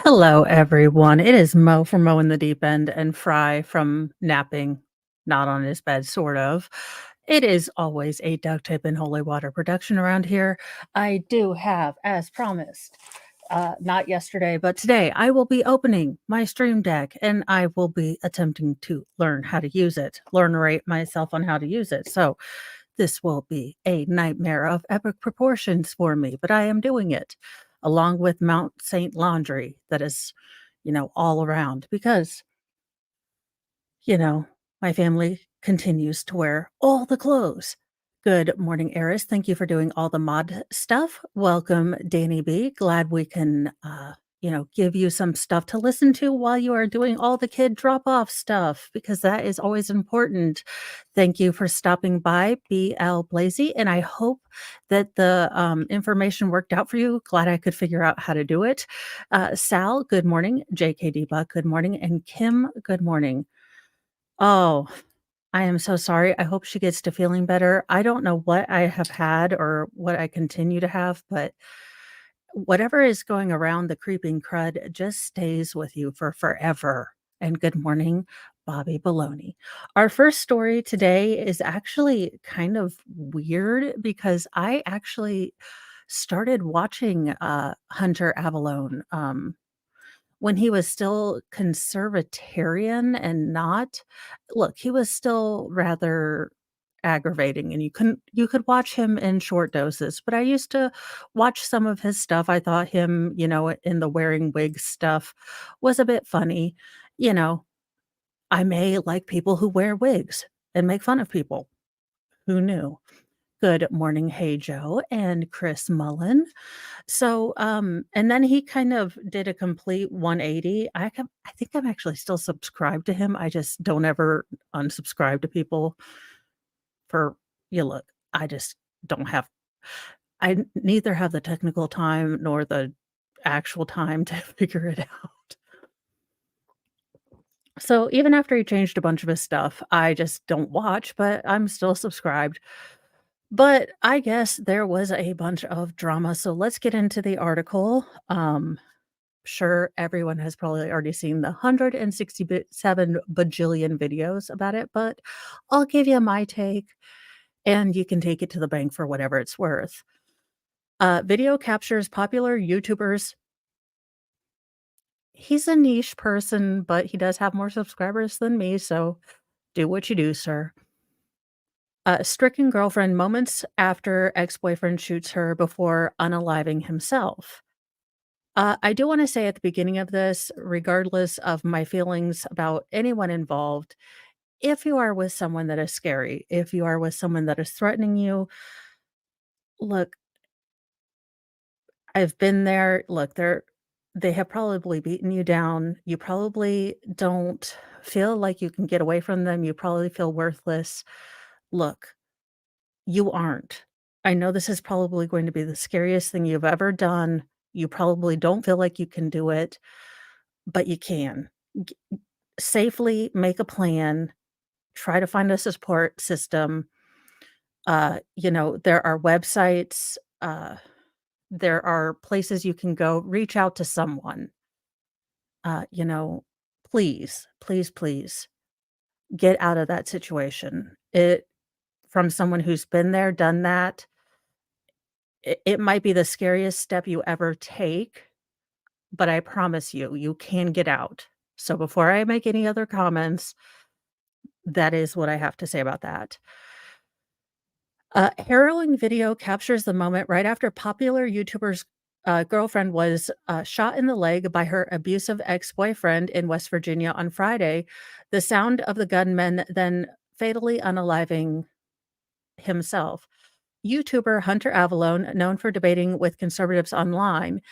Hello, everyone. It is Mo from Mo in the Deep End and Fry from napping, not on his bed, sort of. It is always a duct tape and holy water production around here. I do have, as promised, not yesterday, but today, I will be opening my Stream Deck and I will be attempting to learn how to use it, learnerate myself on how to use it. So, this will be a nightmare of epic proportions for me, but I am doing it along with Mount Saint Laundry that is, all around because, you know, my family continues to wear all the clothes. Good morning, Eris. Thank you for doing all the mod stuff. Welcome, Danny B. Glad we can, give you some stuff to listen to while you are doing all the kid drop off stuff because that is always important. Thank you for stopping by, BL Blazy, and I hope that the information worked out for you. Glad I could figure out how to do it. Sal, good morning. JKD Buck, good morning. And Kim, good morning. Oh, I am so sorry. I hope she gets to feeling better. I don't know what I have had or what I continue to have, but whatever is going around the creeping crud just stays with you for forever. And good morning, Bobby Baloney. Our first story today is actually kind of weird because I actually started watching Hunter Avalone. When he was still conservatarian and not look, he was still rather aggravating, and you could watch him in short doses, but I used to watch some of his stuff. I thought him, in the wearing wigs stuff was a bit funny. You know, I may like people who wear wigs and make fun of people. Who knew? Good morning, Hey Joe and Chris Mullen. So, and then he kind of did a complete 180. I think I'm actually still subscribed to him. I just don't ever unsubscribe to people for look, I just don't have neither have the technical time nor the actual time to figure it out. So even after he changed a bunch of his stuff, I just don't watch, but I'm still subscribed. But I guess there was a bunch of drama. So let's get into the article. Sure, everyone has probably already seen the 167 bajillion videos about it, but I'll give you my take and you can take it to the bank for whatever it's worth. Video captures popular YouTubers. He's a niche person, but he does have more subscribers than me, so do what you do, sir. Stricken girlfriend moments after ex-boyfriend shoots her before unaliving himself. I do want to say at the beginning of this, regardless of my feelings about anyone involved, if you are with someone that is scary, if you are with someone that is threatening you, look, I've been there. Look, they have probably beaten you down. You probably don't feel like you can get away from them. You probably feel worthless. Look, you aren't. I know this is probably going to be the scariest thing you've ever done. You probably don't feel like you can do it, but you can. G- Safely make a plan, try to find a support system. There are websites, there are places you can go, reach out to someone. Uh, you know, please, please, please get out of that situation. It from someone who's been there, done that, it might be the scariest step you ever take, but I promise you, you can get out. So before I make any other comments, that is what I have to say about that. Harrowing video captures the moment right after popular YouTuber's girlfriend was shot in the leg by her abusive ex boyfriend in West Virginia on Friday. The sound of the gunman then fatally unaliving himself. YouTuber Hunter Avalone, known for debating with conservatives online.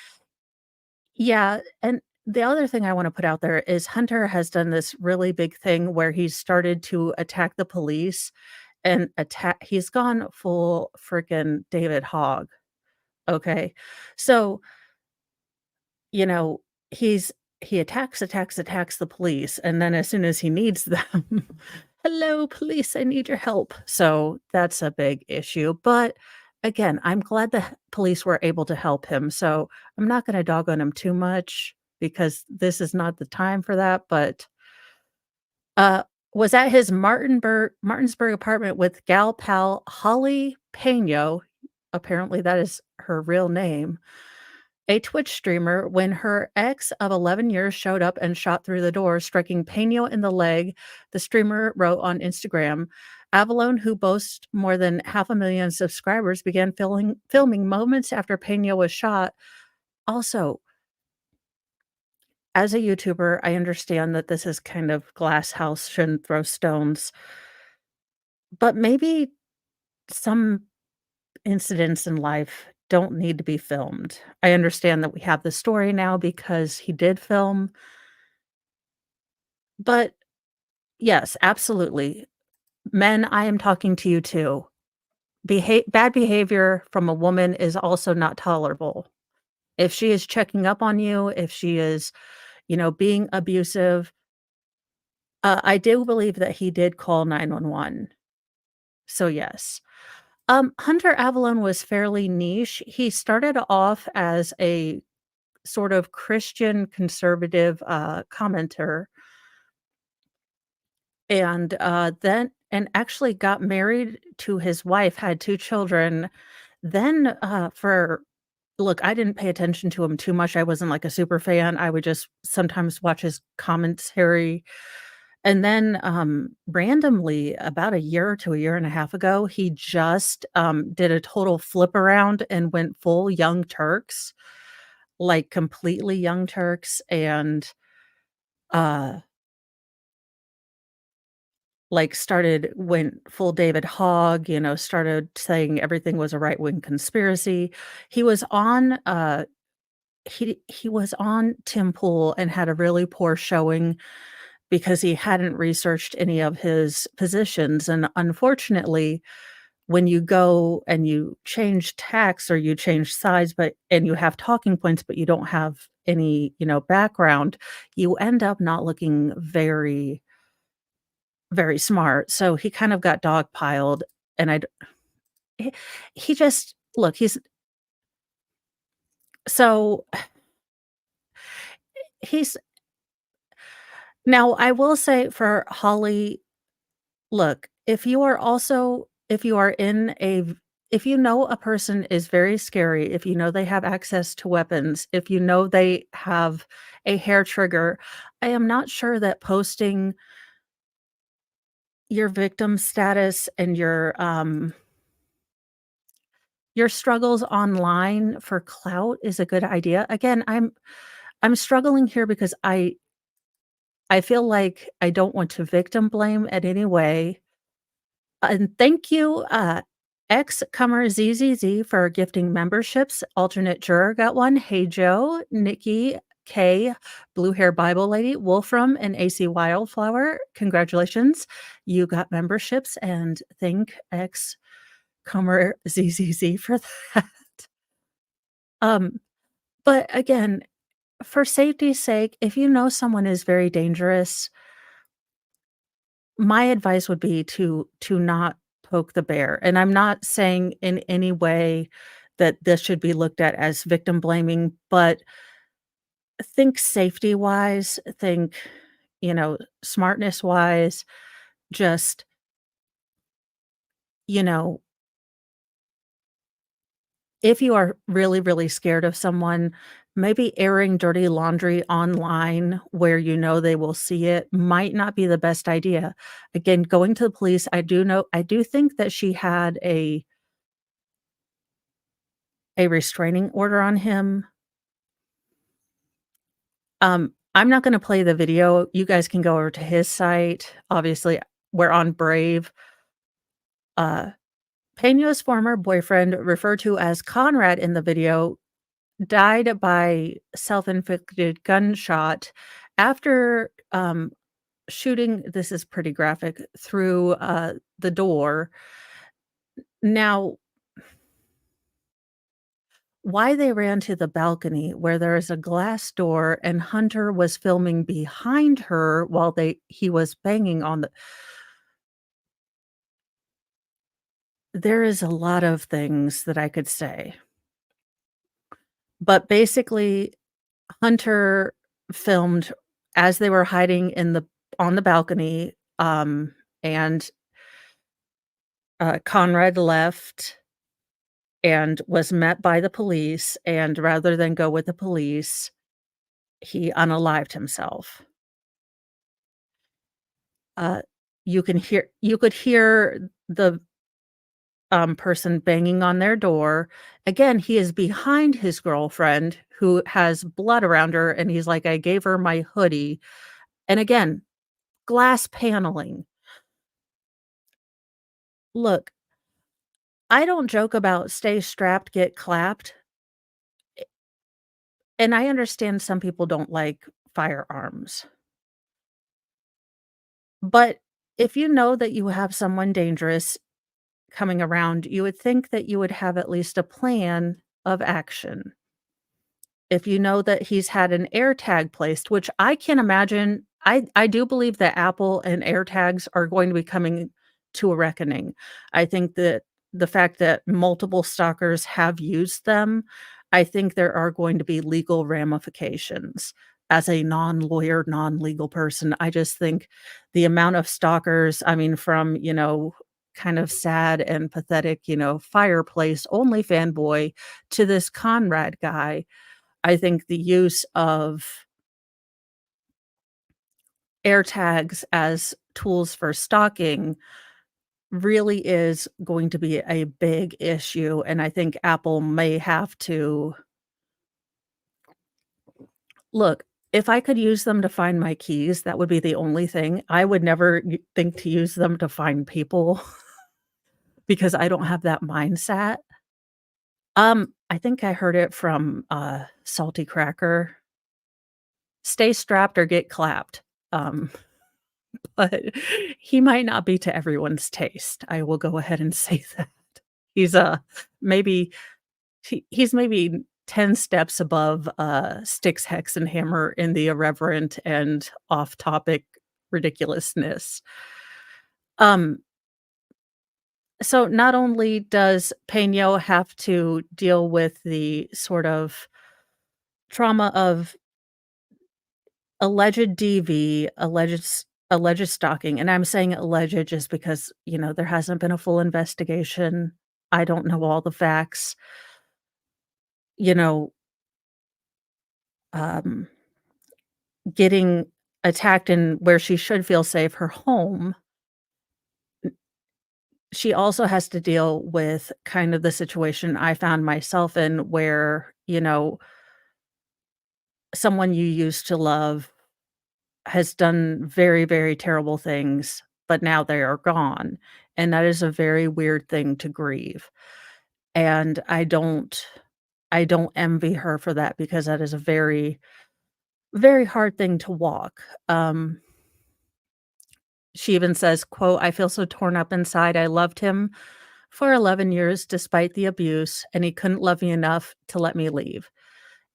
Yeah. And the other thing I want to put out there is Hunter has done this really big thing where he's started to attack the police and he's gone full freaking David Hogg, okay? So, you know, he's he attacks the police, and then as soon as he needs them, "Hello, police, I need your help." So, that's a big issue, but again, I'm glad the police were able to help him, so I'm not gonna dog on him too much. because this is not the time for that, but, uh, was at his Martinsburg apartment with gal pal Holly Peño, apparently that is her real name, a Twitch streamer, when her ex of 11 years showed up and shot through the door, striking Peño in the leg, the streamer wrote on Instagram. Avalon, who boasts more than 500,000 subscribers, began filming moments after Peño was shot. Also, as a YouTuber, I understand that this is kind of glass house, shouldn't throw stones, but maybe some incidents in life don't need to be filmed. I understand that we have the story now because he did film, but yes, absolutely. Men, I am talking to you too. Bad behavior from a woman is also not tolerable. If she is checking up on you, if she is, being abusive, I do believe that he did call 911. So yes. Hunter Avalon was fairly niche. He started off as a sort of Christian conservative, commenter, and, then actually got married to his wife, had 2 children. Then, for look, I didn't pay attention to him too much, I wasn't, like, a super fan, I would just sometimes watch his commentary, and then, randomly, about a year to a year and a half ago, he just, did a total flip around and went full Young Turks, like, completely Young Turks, and, uh like, went full David Hogg, started saying everything was a right-wing conspiracy. He was on, he was on Tim Pool and had a really poor showing because he hadn't researched any of his positions, and unfortunately, when you go and you change tacks or you change sides, and you have talking points, but you don't have any, background, you end up not looking very very smart, so he kind of got dogpiled, and he he just look, so he's now I will say for Holly, look, if you are in a v if you know a person is very scary, if you know they have access to weapons, if you know they have a hair trigger, I am not sure that posting your victim status and your struggles online for clout is a good idea. Again, I'm struggling here because I feel like I don't want to victim blame at any way. And thank you, Comer ZZZ for gifting memberships. Alternate juror got one. Hey Joe, Nikki, K, Blue Hair Bible Lady, Wolfram, and AC Wildflower. Congratulations. You got memberships and thank Comer ZZZ for that. Um, but again, for safety's sake, if you know someone is very dangerous, my advice would be to not poke the bear, and I'm not saying in any way that this should be looked at as victim blaming, but think safety-wise, think, smartness-wise, just, you know, if you are really, really scared of someone, maybe airing dirty laundry online where you know they will see it might not be the best idea. Again, going to the police, I do think that she had a restraining order on him. I'm not gonna play the video, you guys can go over to his site. Obviously, we're on Brave. Uh, Peña's former boyfriend, referred to as Conrad in the video, died by self-inflicted gunshot after, shooting this is pretty graphic, through, the door. Now, why they ran to the balcony where there is a glass door and Hunter was filming behind her while he was banging on the there is a lot of things that I could say, but basically, Hunter filmed as they were hiding in the on the balcony, and, Conrad left and was met by the police, and rather than go with the police, he unalived himself. Uh, you could hear the, person banging on their door. Again, he is behind his girlfriend who has blood around her, and he's like, "I gave her my hoodie." And again, glass paneling. Look, I don't joke about "stay strapped, get clapped," and I understand some people don't like firearms. But if you know that you have someone dangerous coming around, you would think that you would have at least a plan of action. If you know that he's had an AirTag placed, which I can't imagine, I do believe that Apple and AirTags are going to be coming to a reckoning. I think that the fact that multiple stalkers have used them, I think there are going to be legal ramifications. As a non-lawyer, non-legal person, I just think the amount of stalkers, I mean, from, kind of sad and pathetic, fireplace only fanboy to this Conrad guy. I think the use of AirTags as tools for stalking really is going to be a big issue, and I think Apple may have to look, if I could use them to find my keys, that would be the only thing. I would never think to use them to find people because I don't have that mindset. I think I heard it from, Salty Cracker, "Stay strapped or get clapped." Um But he might not be to everyone's taste. I will go ahead and say that. He's, maybe he's maybe 10 steps above, Styx, Hex, and Hammer in the irreverent and off-topic ridiculousness. Um, so not only does Peña have to deal with the sort of trauma of alleged DV, alleged stalking, and I'm saying alleged just because, there hasn't been a full investigation. I don't know all the facts. You know, um, getting attacked in where she should feel safe, her home, she also has to deal with kind of the situation I found myself in where, someone you used to love has done very, very terrible things, but now they are gone, and that is a very weird thing to grieve, and I don't envy her for that because that is a very, very hard thing to walk. She even says, quote, "I feel so torn up inside. I loved him for 11 years despite the abuse, and he couldn't love me enough to let me leave."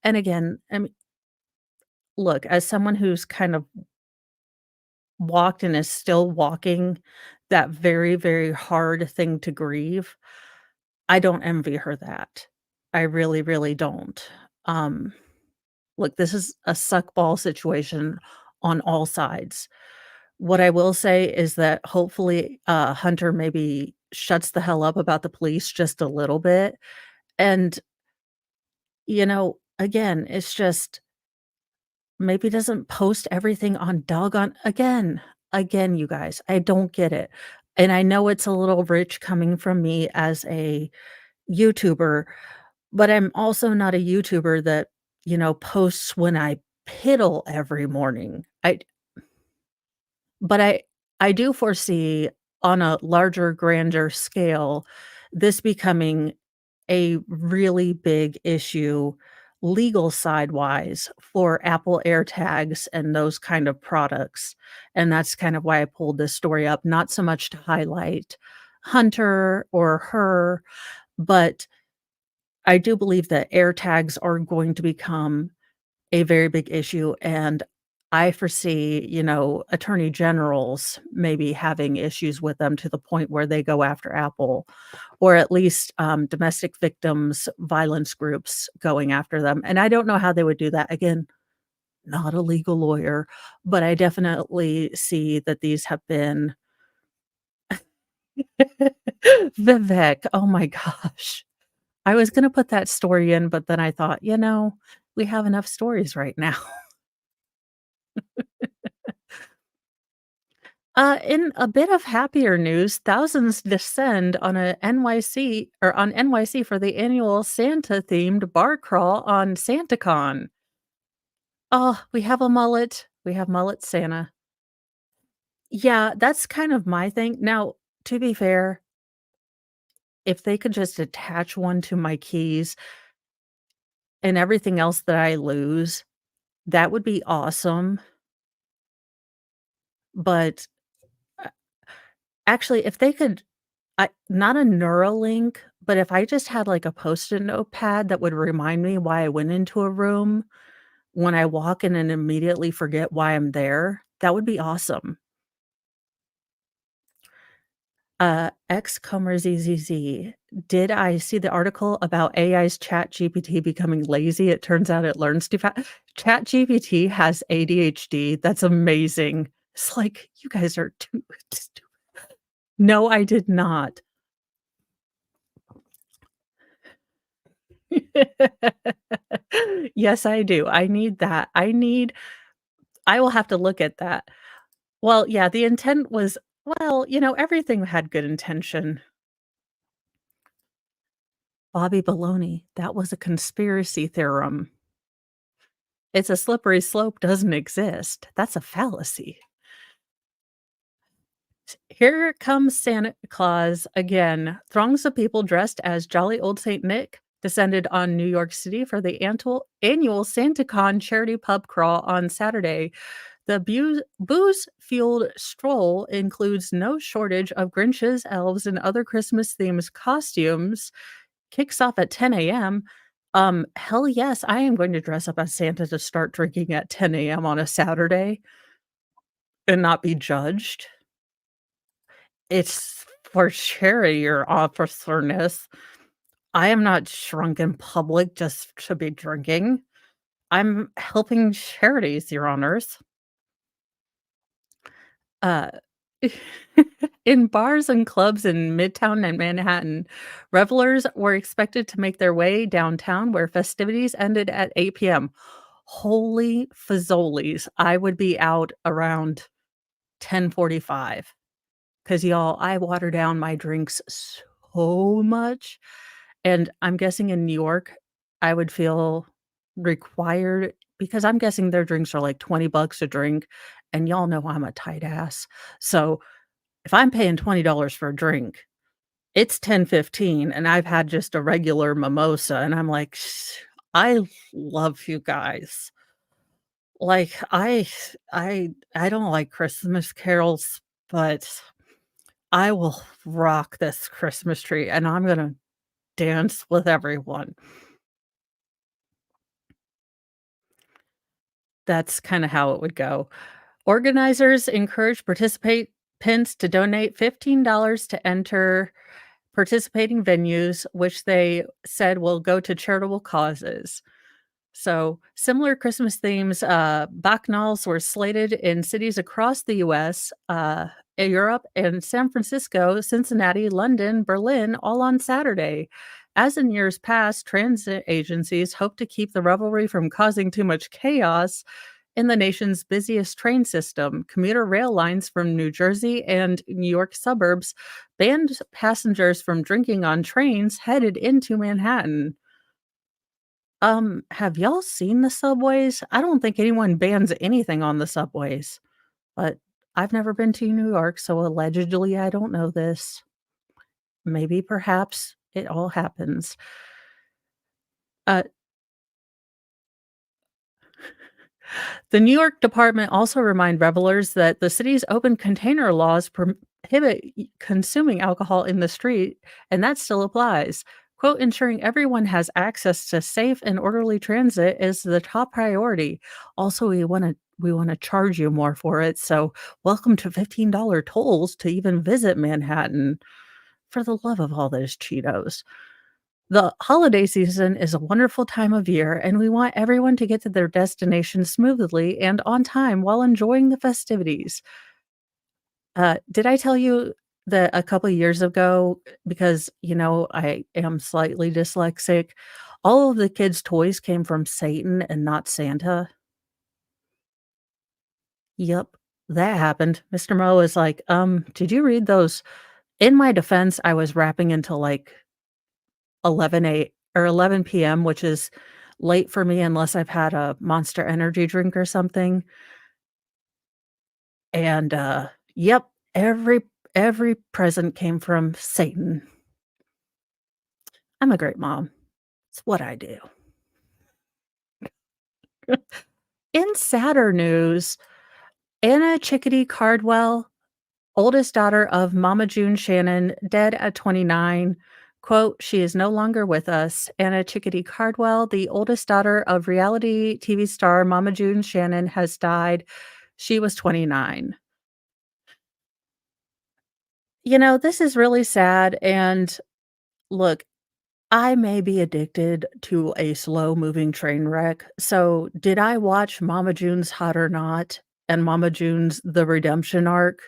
And again, I mean, look, as someone who's kind of walked and is still walking that very, very hard thing to grieve, I don't envy her that. I really, really don't. Um, Look, this is a suck ball situation on all sides. What I will say is that hopefully, Hunter maybe shuts the hell up about the police just a little bit. And, again, it's just maybe doesn't post everything on doggone again, you guys, I don't get it. And I know it's a little rich coming from me as a YouTuber, but I'm also not a YouTuber that, posts when I piddle every morning. But I do foresee on a larger, grander scale, this becoming a really big issue legal side-wise for Apple AirTags and those kind of products, and that's kind of why I pulled this story up, not so much to highlight Hunter or her, but I do believe that AirTags are going to become a very big issue, and I foresee, attorney generals maybe having issues with them to the point where they go after Apple, or at least, domestic victims violence groups going after them, and I don't know how they would do that. Again, not a legal lawyer, but I definitely see that these have been Vivek, oh my gosh. I was gonna put that story in, but then I thought, we have enough stories right now. In a bit of happier news, thousands descend on a NYC or on NYC for the annual Santa-themed bar crawl on SantaCon. Oh, we have a mullet. We have mullet Santa. Yeah, that's kind of my thing. Now, to be fair, if they could just attach one to my keys and everything else that I lose, that would be awesome. But, uh, actually, if they could not a Neuralink, but if I just had, like, a Post-it notepad that would remind me why I went into a room when I walk in and immediately forget why I'm there, that would be awesome. X Comer ZZZ. Did I see the article about AI's ChatGPT becoming lazy? It turns out it learns too fast. ChatGPT has ADHD. That's amazing. It's like, you guys are too stupid. No, I did not. Yes, I do. I need that. I will have to look at that. Well, yeah, the intent was well, everything had good intention. Bobby Baloney, that was a conspiracy theorem. It's a slippery slope doesn't exist. That's a fallacy. Here comes Santa Claus again. Throngs of people dressed as jolly old Saint Nick descended on New York City for the annual SantaCon charity pub crawl on Saturday. The booze-fueled stroll includes no shortage of Grinches, elves, and other Christmas-themed costumes. Kicks off at 10 AM. Hell yes, I am going to dress up as Santa to start drinking at 10 AM on a Saturday and not be judged. It's for charity or officerness. I am not drunk in public just to be drinking. I'm helping charities, your honors. Uh, in bars and clubs in Midtown and Manhattan, revelers were expected to make their way downtown where festivities ended at 8 PM. Holy fazolies, I would be out around 10:45 because y'all, I water down my drinks so much, and I'm guessing in New York, I would feel required because I'm guessing their drinks are like 20 bucks a drink, and y'all know I'm a tight ass. So, if I'm paying $20 for a drink, it's 10:15 and I've had just a regular mimosa, and I'm like, I love you guys." Like, I don't like Christmas carols, but I will rock this Christmas tree, and I'm gonna dance with everyone. That's kinda how it would go. Organizers encourage participants to donate $15 to enter participating venues, which they said will go to charitable causes. So, similar Christmas themes, bacchanals were slated in cities across the US, Europe, and San Francisco, Cincinnati, London, Berlin, all on Saturday. As in years past, transit agencies hope to keep the revelry from causing too much chaos in the nation's busiest train system. Commuter rail lines from New Jersey and New York suburbs banned passengers from drinking on trains headed into Manhattan. Have y'all seen the subways? I don't think anyone bans anything on the subways, but I've never been to New York, so allegedly I don't know this. Maybe perhaps it all happens. Uh, the New York department also remind revelers that the city's open container laws prohibit consuming alcohol in the street, and that still applies. Quote, ensuring everyone has access to safe and orderly transit is the top priority. Also, we want to charge you more for it. So, welcome to $15 tolls to even visit Manhattan. For the love of all those Cheetos. The holiday season is a wonderful time of year, and we want everyone to get to their destination smoothly and on time while enjoying the festivities. Did I tell you that a couple years ago, because, I am slightly dyslexic, all of the kids' toys came from Satan and not Santa? Yep, that happened. Mr. Mo is like, did you read those?" In my defense, I was rapping until, like, 11 PM, which is late for me unless I've had a Monster Energy drink or something, and, yep, every present came from Satan. I'm a great mom. It's what I do. In sadder news, Anna Chickadee Cardwell, oldest daughter of Mama June Shannon, dead at 29. Quote, "She is no longer with us." Anna Chickadee Cardwell, the oldest daughter of reality TV star Mama June Shannon, has died. She was 29. This is really sad, and look, I may be addicted to a slow-moving train wreck, so did I watch Mama June's Hot or Not and Mama June's The Redemption Arc?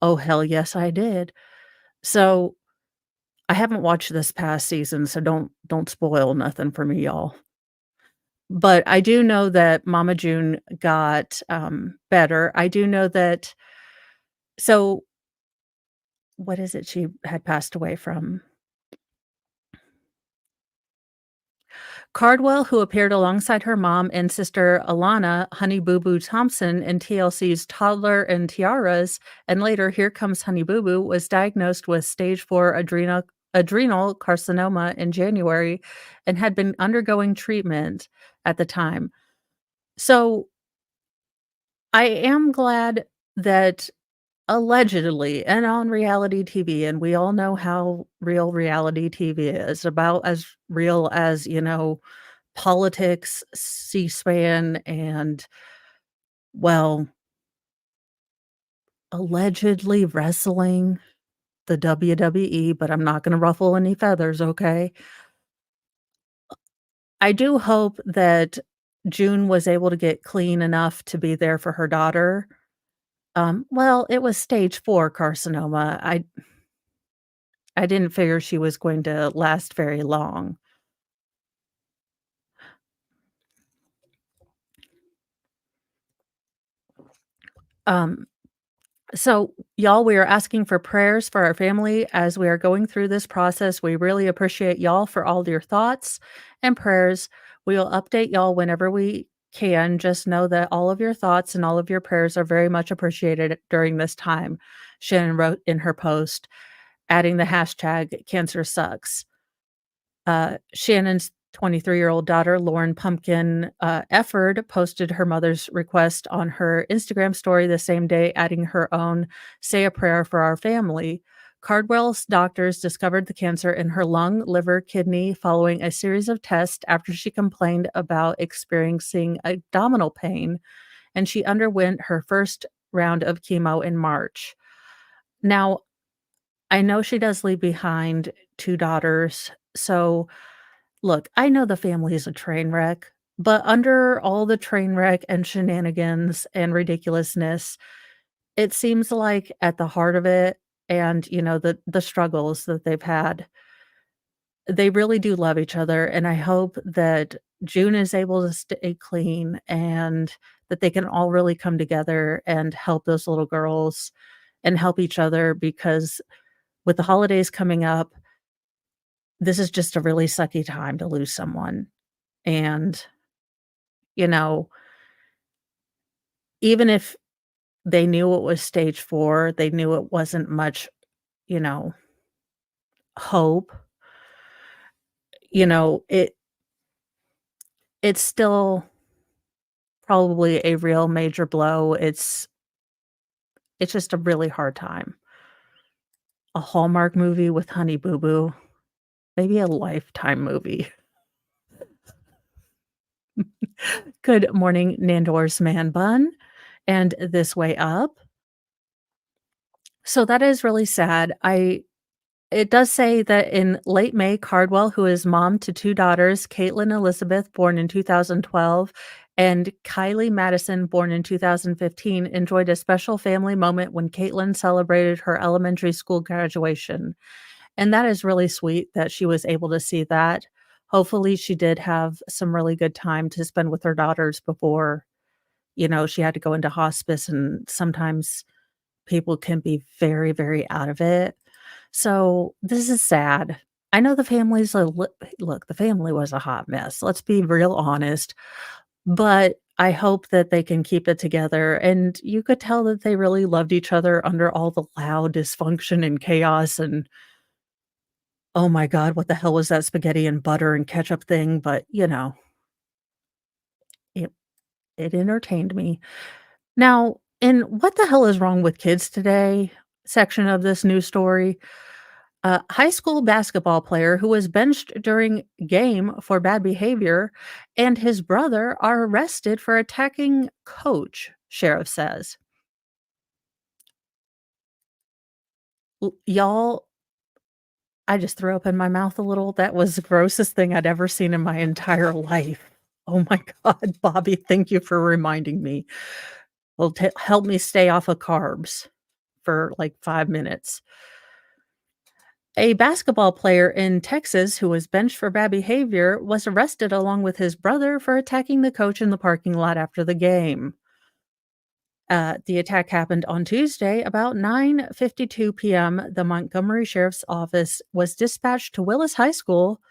Oh, hell yes, I did. So, I haven't watched this past season, so don't spoil nothing for me, y'all. But I do know that Mama June got, better. I do know that so, what is it she had passed away from? Cardwell, who appeared alongside her mom and sister Alana Honey Boo Boo Thompson in TLC's Toddler and Tiaras, and later Here Comes Honey Boo Boo, was diagnosed with stage 4 adrenal carcinoma in January and had been undergoing treatment at the time. So, I am glad that allegedly and on reality TV, and we all know how real reality TV is, about as real as, politics, C-SPAN, and, well, allegedly wrestling, the WWE, but I'm not gonna ruffle any feathers, okay? I do hope that June was able to get clean enough to be there for her daughter. Well, it was stage 4 carcinoma. I didn't figure she was going to last very long. Um So, y'all, we are asking for prayers for our family as we are going through this process. We really appreciate y'all for all your thoughts and prayers. We will update y'all whenever we can. Just know that all of your thoughts and all of your prayers are very much appreciated during this time. Shannon wrote in her post, adding the hashtag cancer sucks. Shannon's 23-year-old daughter, Lauren Pumpkin, Efford, posted her mother's request on her Instagram story the same day, adding her own "Say a prayer for our family." Cardwell's doctors discovered the cancer in her lung, liver, kidney following a series of tests after she complained about experiencing abdominal pain, and she underwent her first round of chemo in March. Now, I know she does leave behind 2 daughters, so look, I know the family is a train wreck, but under all the train wreck and shenanigans and ridiculousness, it seems like at the heart of it and, the struggles that they've had, they really do love each other, and I hope that June is able to stay clean and that they can all really come together and help those little girls and help each other because with the holidays coming up, this is just a really sucky time to lose someone, and You know, even if they knew it was stage 4, they knew it wasn't much, you know, hope, it's still probably a real major blow. It's just a really hard time. A Hallmark movie with Honey Boo Boo, maybe a Lifetime movie. Good morning, Nandor's Man Bun, and This Way Up. So that is really sad. It does say that in late May, Cardwell, who is mom to 2 daughters, Caitlin Elizabeth, born in 2012, and Kylie Madison, born in 2015, enjoyed a special family moment when Caitlin celebrated her elementary school graduation, and that is really sweet that she was able to see that. Hopefully, she did have some really good time to spend with her daughters before, she had to go into hospice, and sometimes people can be very, very out of it. So, this is sad. I know the family's a look, the family was a hot mess, let's be real honest, but I hope that they can keep it together, and you could tell that they really loved each other under all the loud dysfunction and chaos and, oh my god, what the hell was that spaghetti and butter and ketchup thing? But, it it entertained me. Now, in "What the hell is wrong with kids today?" section of this news story, a high school basketball player who was benched during game for bad behavior and his brother are arrested for attacking coach, sheriff says. Y'all, I just threw up in my mouth a little. That was the grossest thing I'd ever seen in my entire life. Oh my god, Bobby, thank you for reminding me. Well, help me stay off of carbs for, like, 5 minutes. A basketball player in Texas who was benched for bad behavior was arrested along with his brother for attacking the coach in the parking lot after the game. The attack happened on Tuesday about 9:52 p.m. The Montgomery Sheriff's Office was dispatched to Willis High School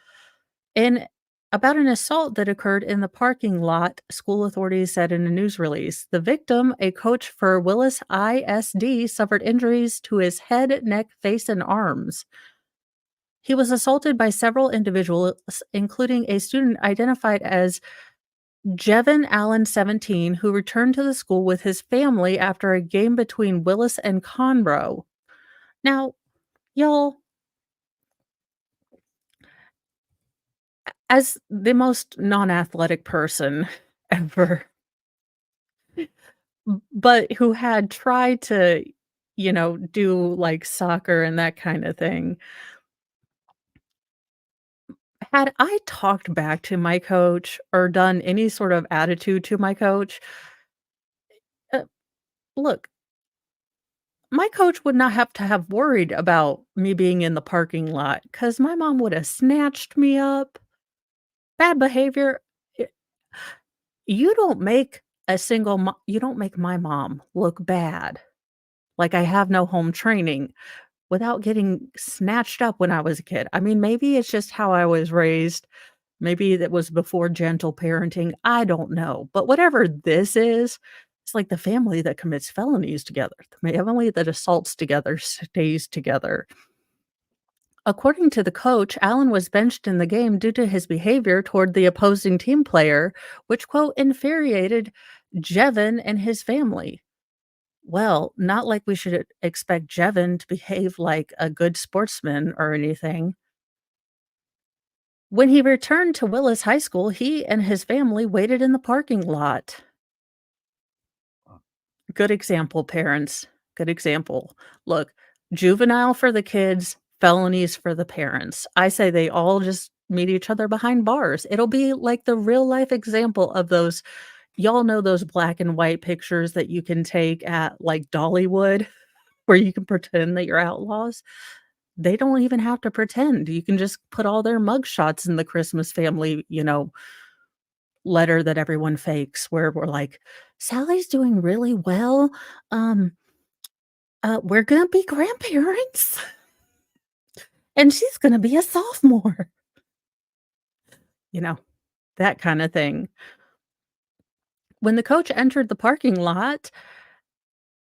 in about an assault that occurred in the parking lot, school authorities said in a news release. The victim, a coach for Willis ISD, suffered injuries to his head, neck, face, and arms. He was assaulted by several individuals, including a student identified as Jevin Allen, 17, who returned to the school with his family after a game between Willis and Conroe. Now, y'all, as the most non-athletic person ever, but who had tried to, do, like, soccer and that kinda thing, had I talked back to my coach or done any sort of attitude to my coach, uh, look, my coach would not have to have worried about me being in the parking lot because my mom would have snatched me up. Bad behavior, I you don't make you don't make my mom look bad, like I have no home training, without getting snatched up when I was a kid. I mean, maybe it's just how I was raised. Maybe that was before gentle parenting. I don't know. But whatever this is, it's like the family that commits felonies together. The family that assaults together stays together. According to the coach, Allen was benched in the game due to his behavior toward the opposing team player, which, quote, infuriated Jevin and his family. Well, not like we should expect Jevin to behave like a good sportsman or anything. When he returned to Willis High School, he and his family waited in the parking lot. Good example, parents. Good example. Look, juvenile for the kids, felonies for the parents. I say they all just meet each other behind bars. It'll be like the real life example of those, y'all know those black and white pictures that you can take at like Dollywood where you can pretend that you're outlaws? They don't even have to pretend. You can just put all their mug shots in the Christmas family, letter that everyone fakes where we're like, "Sally's doing really well. Um, we're gonna be grandparents, and she's gonna be a sophomore." You know, that kinda thing. When the coach entered the parking lot,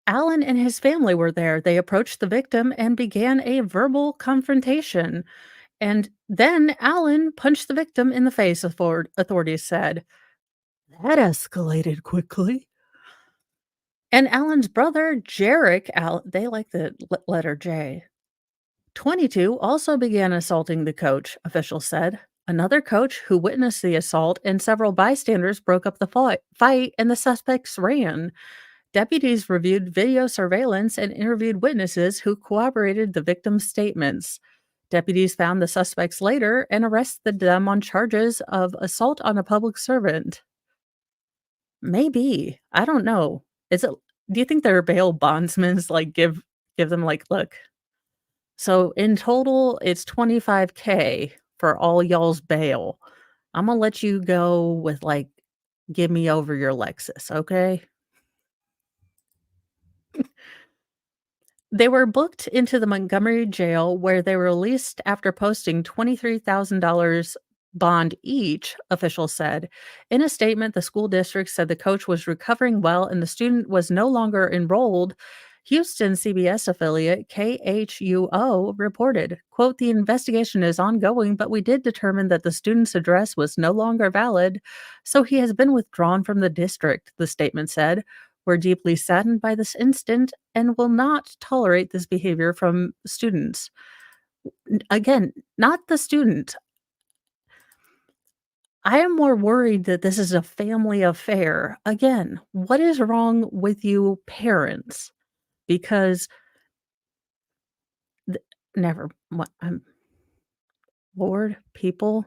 Allen and his family were there. They approached the victim and began a verbal confrontation. And then Allen punched the victim in the face, authorities said. That escalated quickly. And Allen's brother, Jarek Allen, they like the letter J, 22, also began assaulting the coach, officials said. Another coach who witnessed the assault and several bystanders broke up the fight and the suspects ran. Deputies reviewed video surveillance and interviewed witnesses who corroborated the victim's statements. Deputies found the suspects later and arrested them on charges of assault on a public servant. Maybe. I don't know. Is it do you think their bail bondsmen's, like, give them, like, "Look, so in total, it's 25K for all y'all's bail. Imma let you go with, like, give me over your Lexus, okay?" They were booked into the Montgomery jail where they were released after posting $23,000 bond each, officials said. In a statement, the school district said the coach was recovering well and the student was no longer enrolled. Houston CBS affiliate KHUO reported, quote, "The investigation is ongoing, but we did determine that the student's address was no longer valid, so he has been withdrawn from the district," the statement said. "We're deeply saddened by this incident and will not tolerate this behavior from students." Again, not the student. I am more worried that this is a family affair. Again, what is wrong with you parents? Because th never what Lord, people,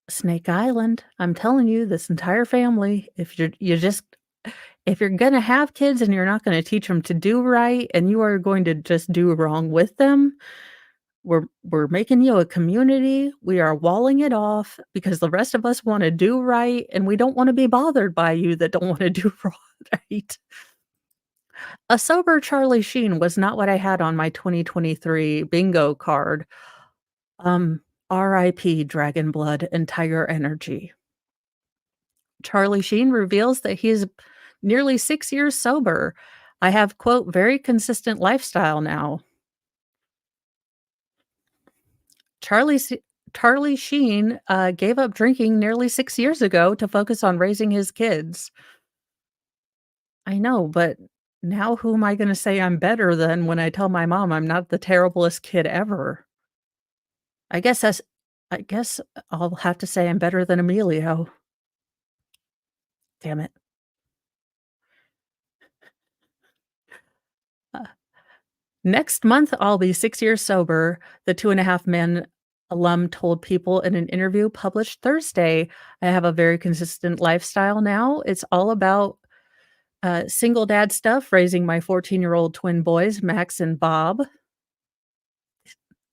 Snake Island, I'm telling you, this entire family, if you're gonna have kids and you're not gonna teach them to do right and you are going to just do wrong with them, we're making you a community, we are walling it off because the rest of us wanna do right, and we don't wanna be bothered by you that don't wanna do right. A sober Charlie Sheen was not what I had on my 2023 bingo card. Um, RIP Dragon Blood and Tiger Energy. Charlie Sheen reveals that he is nearly 6 years sober. "I have, quote, very consistent lifestyle now." Charlie S Charlie Sheen, gave up drinking nearly 6 years ago to focus on raising his kids. I know, but now who am I gonna say I'm better than when I tell my mom I'm not the terriblest kid ever? I guess that's I guess I'll have to say I'm better than Emilio. Damn it. Uh, Next month, I'll be 6 years sober, the Two and a Half Men alum told People in an interview published Thursday. "I have a very consistent lifestyle now. It's all about single dad stuff, raising my 14-year-old twin boys, Max and Bob."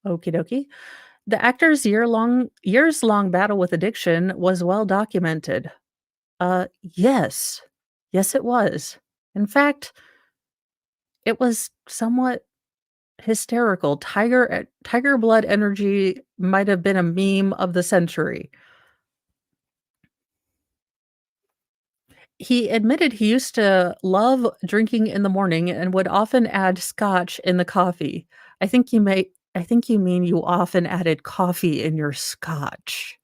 Okie dokie. The actor's years-long battle with addiction was well documented. Yes. Yes, it was. In fact, it was somewhat hysterical. Tiger blood energy might have been a meme of the century. He admitted he used to love drinking in the morning and would often add scotch in the coffee. I think you mean you often added coffee in your scotch.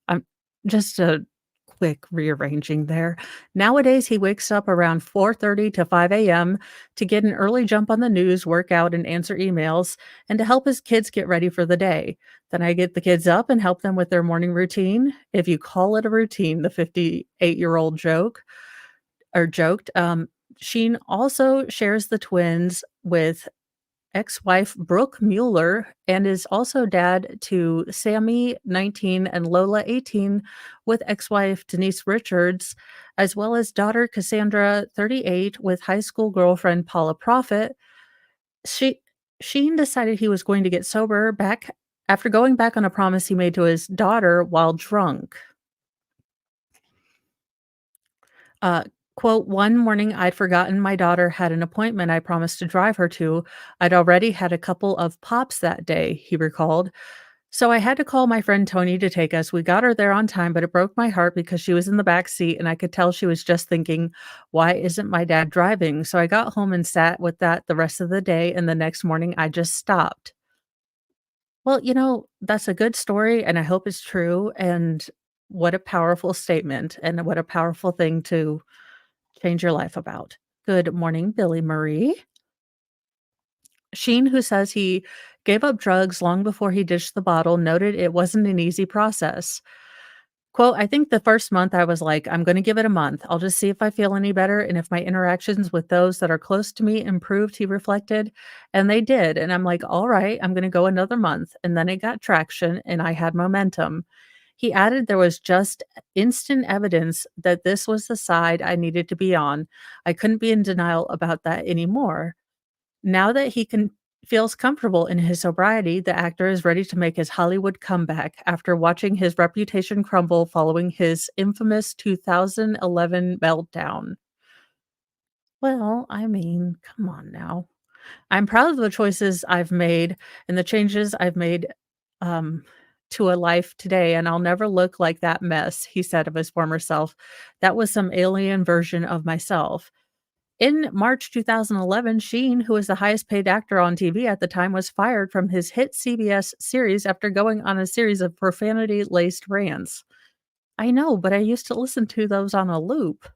I'm just a quick rearranging there. Nowadays, he wakes up around 4:30 to 5 a.m. to get an early jump on the news, work out, and answer emails, and to help his kids get ready for the day. Then I get the kids up and help them with their morning routine. If you call it a routine, the 58-year-old joked. Sheen also shares the twins with ex-wife Brooke Mueller and is also dad to Sammy, 19, and Lola, 18, with ex-wife Denise Richards, as well as daughter Cassandra, 38, with high school girlfriend Paula Prophet. She Sheen decided he was going to get sober back after going back on a promise he made to his daughter while drunk. Uh, quote, "One morning I'd forgotten my daughter had an appointment I promised to drive her to. I'd already had a couple of pops that day," he recalled. "So I had to call my friend Tony to take us. We got her there on time, but it broke my heart because she was in the back seat and I could tell she was just thinking, 'Why isn't my dad driving?' So I got home and sat with that the rest of the day, and the next morning I just stopped." Well, that's a good story, and I hope it's true, and what a powerful statement, and what a powerful thing to change your life about. Good morning, Billy Marie. Sheen, who says he gave up drugs long before he ditched the bottle, noted it wasn't an easy process. Quote, "I think the first month I was like, I'm gonna give it a month. I'll just see if I feel any better and if my interactions with those that are close to me improved," he reflected. And they did. And I'm like, all right, I'm gonna go another month. And then it got traction and I had momentum. He added there was just instant evidence that this was the side I needed to be on. I couldn't be in denial about that anymore. Now that he can feels comfortable in his sobriety, the actor is ready to make his Hollywood comeback after watching his reputation crumble following his infamous 2011 meltdown. Well, I mean, come on now. I'm proud of the choices I've made and the changes I've made um, to a life today, and I'll never look like that mess, he said of his former self. That was some alien version of myself. In March 2011, Sheen, who was the highest paid actor on TV at the time, was fired from his hit CBS series after going on a series of profanity laced rants. I know, but I used to listen to those on a loop.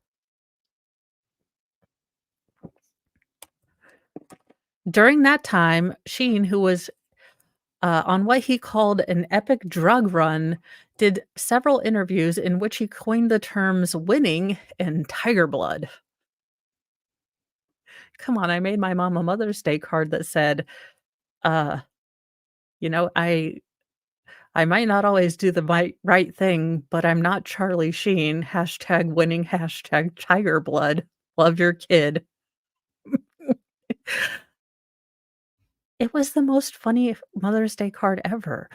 During that time, Sheen, who was on what he called an epic drug run, did several interviews in which he coined the terms winning and tiger blood. Come on, I made my mom a Mother's Day card that said, uh, you know, I might not always do the right thing, but I'm not Charlie Sheen. Hashtag winning, hashtag tiger blood. Love your kid. It was the most funny Mother's Day card ever.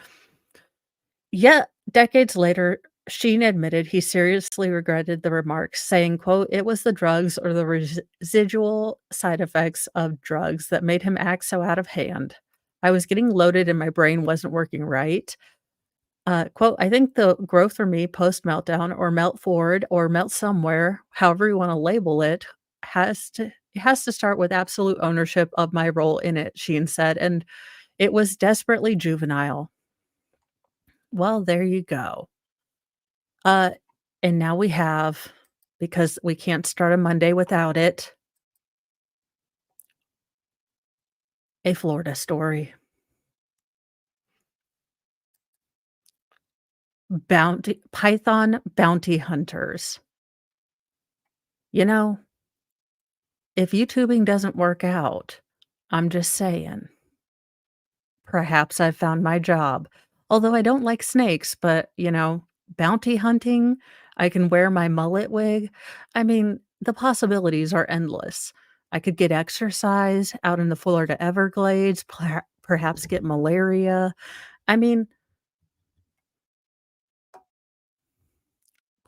Yet, decades later, Sheen admitted he seriously regretted the remarks, saying, quote, "It was the drugs or the residual side effects of drugs that made him act so out of hand. I was getting loaded and my brain wasn't working right." Quote, "I think the growth for me post meltdown or melt forward or melt somewhere, however you wanna label it, has to start with absolute ownership of my role in it," Sheen said, and it was desperately juvenile. Well, there you go. Uh, and now we have, because we can't start a Monday without it, a Florida story. Bounty python bounty hunters. You know, if YouTubing doesn't work out, I'm just saying, perhaps I've found my job. Although I don't like snakes, but, bounty hunting, I can wear my mullet wig. I mean, the possibilities are endless. I could get exercise out in the Florida Everglades, perhaps get malaria. I mean,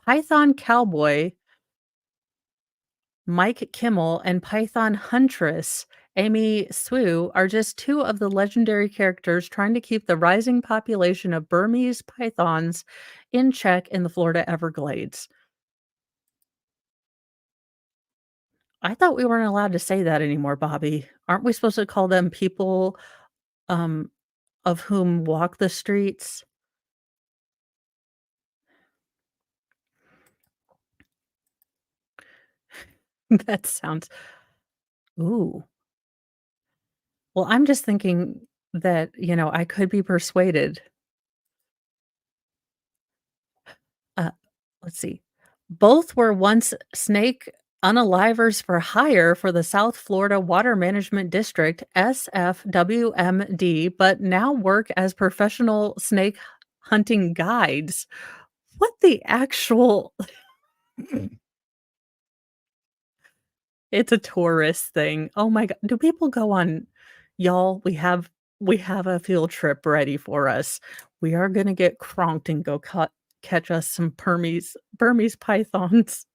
Python Cowboy, Mike Kimmel, and Python Huntress, Amy Sue, are just two of the legendary characters trying to keep the rising population of Burmese pythons in check in the Florida Everglades. I thought we weren't allowed to say that anymore, Bobby. Aren't we supposed to call them people, um, of whom walk the streets? That sounds ooh. Well, I'm just thinking that, I could be persuaded. Uh, let's see. Both were once snake unalivers for hire for the South Florida Water Management District, SFWMD, but now work as professional snake hunting guides. What the actual It's a tourist thing. Oh my god, do people go on y'all, we have a field trip ready for us. We are gonna get cronked and go catch us some Burmese pythons.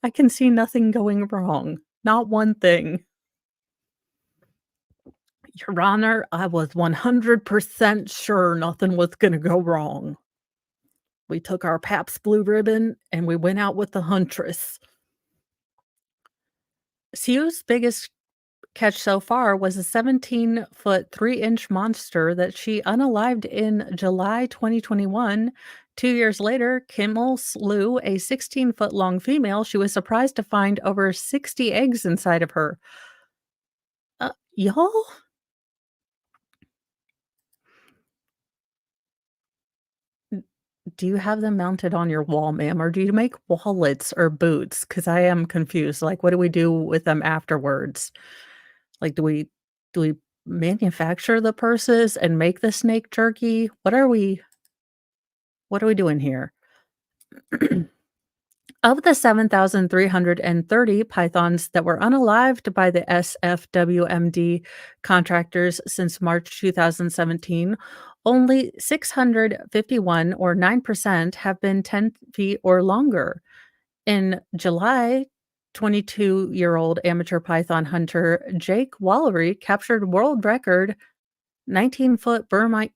I can see nothing going wrong. Not one thing. Your Honor, I was 100% sure nothing was gonna go wrong. We took our Pabst Blue Ribbon and we went out with the Huntress. Sioux's biggest catch so far was a 17-foot, 3-inch monster that she unalived in July 2021. 2 years later, Kimmel slew a 16-foot-long female she was surprised to find over 60 eggs inside of her. Y'all? Do you have them mounted on your wall, ma'am, or do you make wallets or boots? Because I am confused, like, what do we do with them afterwards? Like, do we manufacture the purses and make the snake jerky? What are we doing here? Of the 7,330 pythons that were unalived by the SFWMD contractors since March 2017, only 651 or 9% have been 10 feet or longer. In July, 22-year-old amateur python hunter Jake Wallery captured world record 19-foot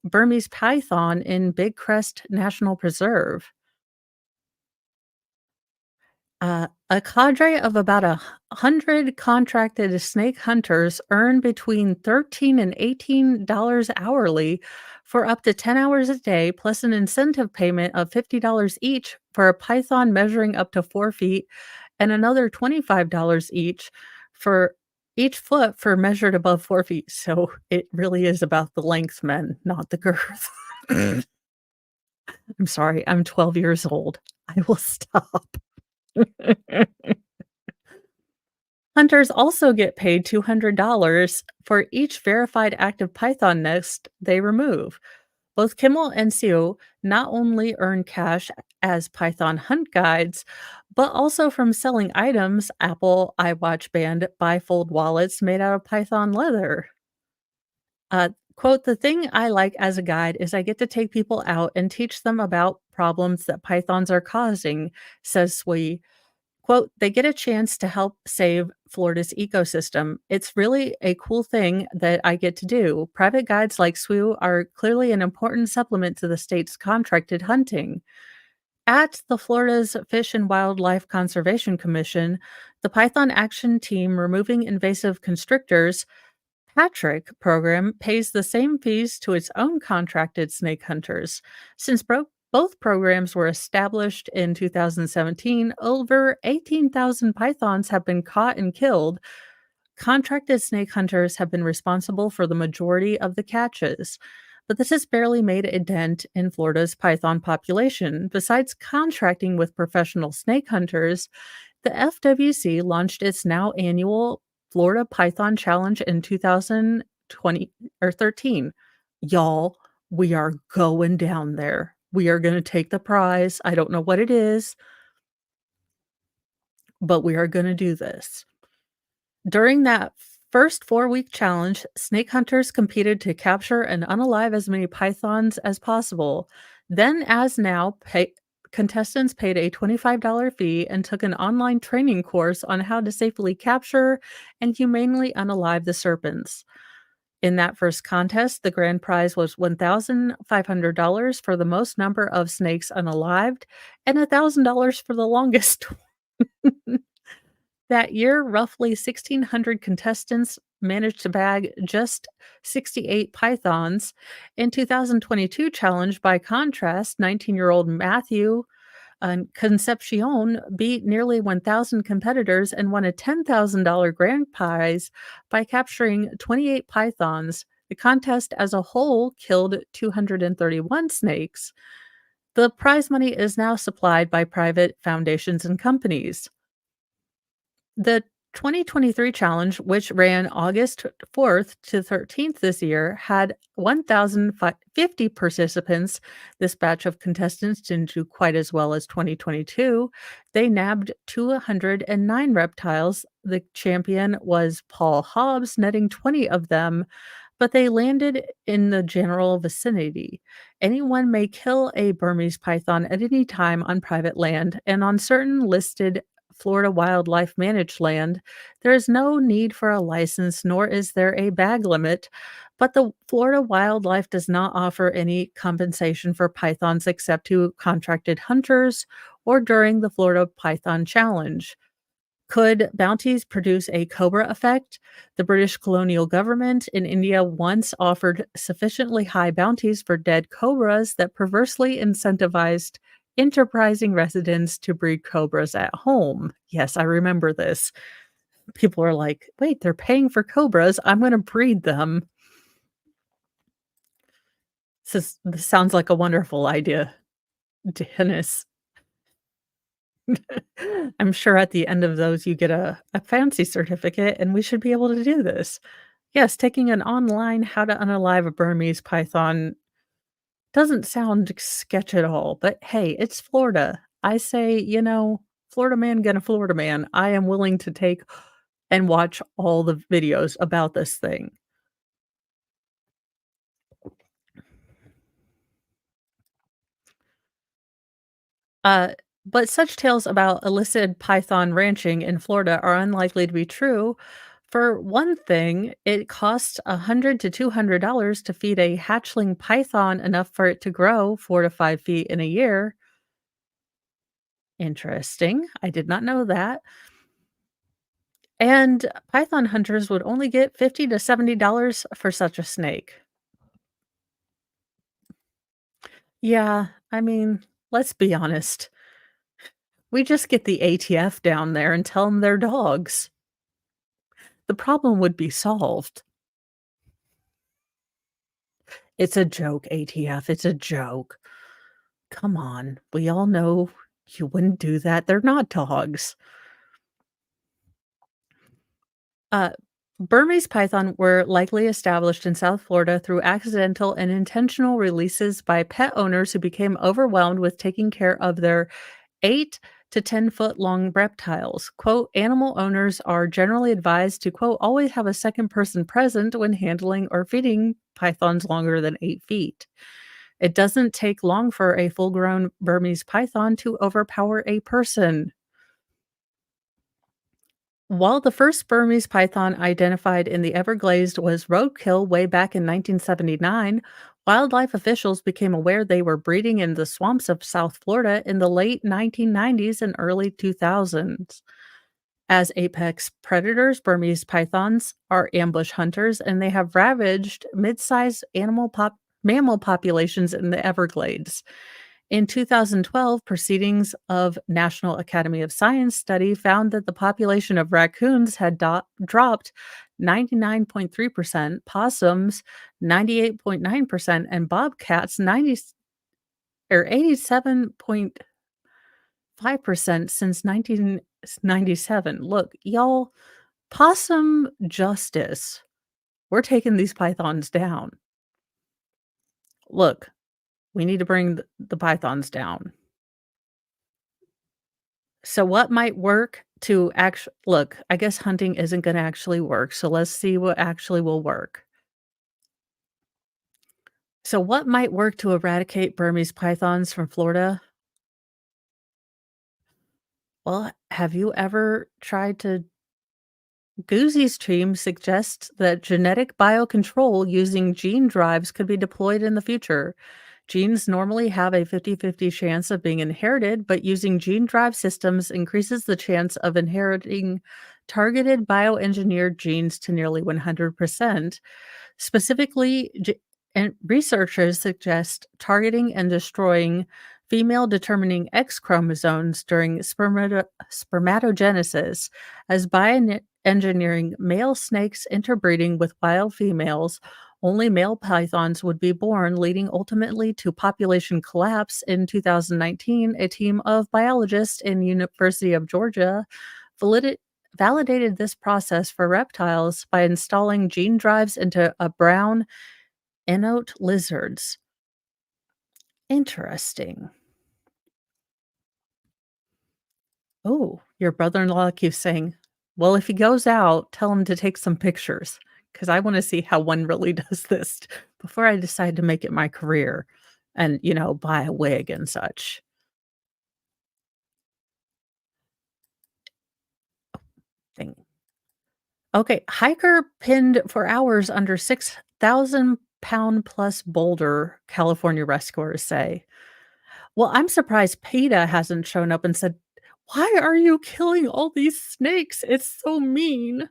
Burmese python in Big Crest National Preserve. A cadre of about 100 contracted snake hunters earn between $13 and $18 hourly for up to 10 hours a day, plus an incentive payment of $50 each for a python measuring up to 4 feet, and another $25 each for each foot for measured above 4 feet. So it really is about the length, men, not the girth. I'm sorry, I'm 12 years old. I will stop. Hunters also get paid $200 for each verified active python nest they remove. Both Kimmel and Sue not only earn cash as python hunt guides, but also from selling items Apple iWatch Band bifold wallets made out of python leather. Quote, the thing I like as a guide is I get to take people out and teach them about problems that pythons are causing, says Sui. Quote, they get a chance to help save Florida's ecosystem. It's really a cool thing that I get to do. Private guides like SWU are clearly an important supplement to the state's contracted hunting. At the Florida's Fish and Wildlife Conservation Commission, the Python Action Team Removing Invasive Constrictors Patrick program pays the same fees to its own contracted snake hunters. Since both programs were established in 2017, over 18,000 pythons have been caught and killed. Contracted snake hunters have been responsible for the majority of the catches. But this has barely made a dent in Florida's python population. Besides contracting with professional snake hunters, the FWC launched its now annual Florida Python Challenge in 2020 or 13. Y'all, we are going down there. We are going to take the prize. I don't know what it is, but we are going to do this. During that first 4-week challenge, snake hunters competed to capture and unalive as many pythons as possible. Then, as now, contestants paid a $25 fee and took an online training course on how to safely capture and humanely unalive the serpents. In that first contest, the grand prize was $1,500 for the most number of snakes unalived and $1,000 for the longest. That year, roughly 1,600 contestants managed to bag just 68 pythons. In 2022 challenge, by contrast, 19-year-old Matthew Concepcion beat nearly 1,000 competitors and won a $10,000 grand prize by capturing 28 pythons. The contest as a whole killed 231 snakes. The prize money is now supplied by private foundations and companies. The 2023 challenge, which ran August 4th to 13th this year, had 1,050 participants. This batch of contestants didn't do quite as well as 2022. They nabbed 209 reptiles. The champion was Paul Hobbs, netting 20 of them, but they landed in the general vicinity. Anyone may kill a Burmese python at any time on private land, and on certain listed Florida wildlife managed land, there is no need for a license, nor is there a bag limit. But the Florida wildlife does not offer any compensation for pythons except to contracted hunters or during the Florida Python Challenge. Could bounties produce a cobra effect? The British colonial government in India once offered sufficiently high bounties for dead cobras that perversely incentivized enterprising residents to breed cobras at home. Yes, I remember this. People are like, wait, they're paying for cobras. I'm going to breed them. This sounds like a wonderful idea. Dennis. I'm sure at the end of those, you get a fancy certificate, and we should be able to do this. Yes, taking an online how to unalive a Burmese python doesn't sound sketch at all, but hey, it's Florida. I say, Florida man gonna Florida man. I am willing to take and watch all the videos about this thing. Uh, but such tales about illicit python ranching in Florida are unlikely to be true. For one thing, it costs $100 to $200 to feed a hatchling python enough for it to grow 4 to 5 feet in a year. Interesting. I did not know that. And python hunters would only get $50 to $70 for such a snake. Yeah, I mean, let's be honest. We just get the ATF down there and tell them they're dogs. The problem would be solved. It's a joke, ATF. It's a joke. Come on. We all know you wouldn't do that. They're not dogs. Uh, Burmese python were likely established in South Florida through accidental and intentional releases by pet owners who became overwhelmed with taking care of their 8 to 10 foot long reptiles. Quote, animal owners are generally advised to, quote, always have a second person present when handling or feeding pythons longer than 8 feet. It doesn't take long for a full grown Burmese python to overpower a person. While the first Burmese python identified in the Everglades was roadkill way back in 1979, wildlife officials became aware they were breeding in the swamps of South Florida in the late 1990s and early 2000s. As apex predators, Burmese pythons are ambush hunters and they have ravaged mid-sized mammal populations in the Everglades. In 2012, proceedings of National Academy of Science study found that the population of raccoons had dropped 99.3%, possums 98.9%, and bobcats 90 or 87.5% since 1997. Look, y'all, possum justice. We're taking these pythons down. Look, we need to bring the pythons down. So what might work to actually look, I guess hunting isn't gonna actually work, so let's see what actually will work. So what might work to eradicate Burmese pythons from Florida? Well, have you ever tried to Guzzi's team suggests that genetic biocontrol using gene drives could be deployed in the future. Genes normally have a 50-50 chance of being inherited, but using gene drive systems increases the chance of inheriting targeted bioengineered genes to nearly 100%. Specifically, and researchers suggest targeting and destroying female determining X chromosomes during spermatogenesis as bioengineering male snakes interbreeding with wild females. Only male pythons would be born, leading ultimately to population collapse. In 2019, a team of biologists in University of Georgia validi- validated this process for reptiles by installing gene drives into a brown Enote lizards. Interesting. Oh, your brother-in-law keeps saying, "Well, if he goes out, tell him to take some pictures, because I wanna see how one really does this before I decide to make it my career and, buy a wig and such." Thing. Okay, hiker pinned for hours under 6,000-pound plus boulder, California rescuers say. Well, I'm surprised PETA hasn't shown up and said, "Why are you killing all these snakes? It's so mean."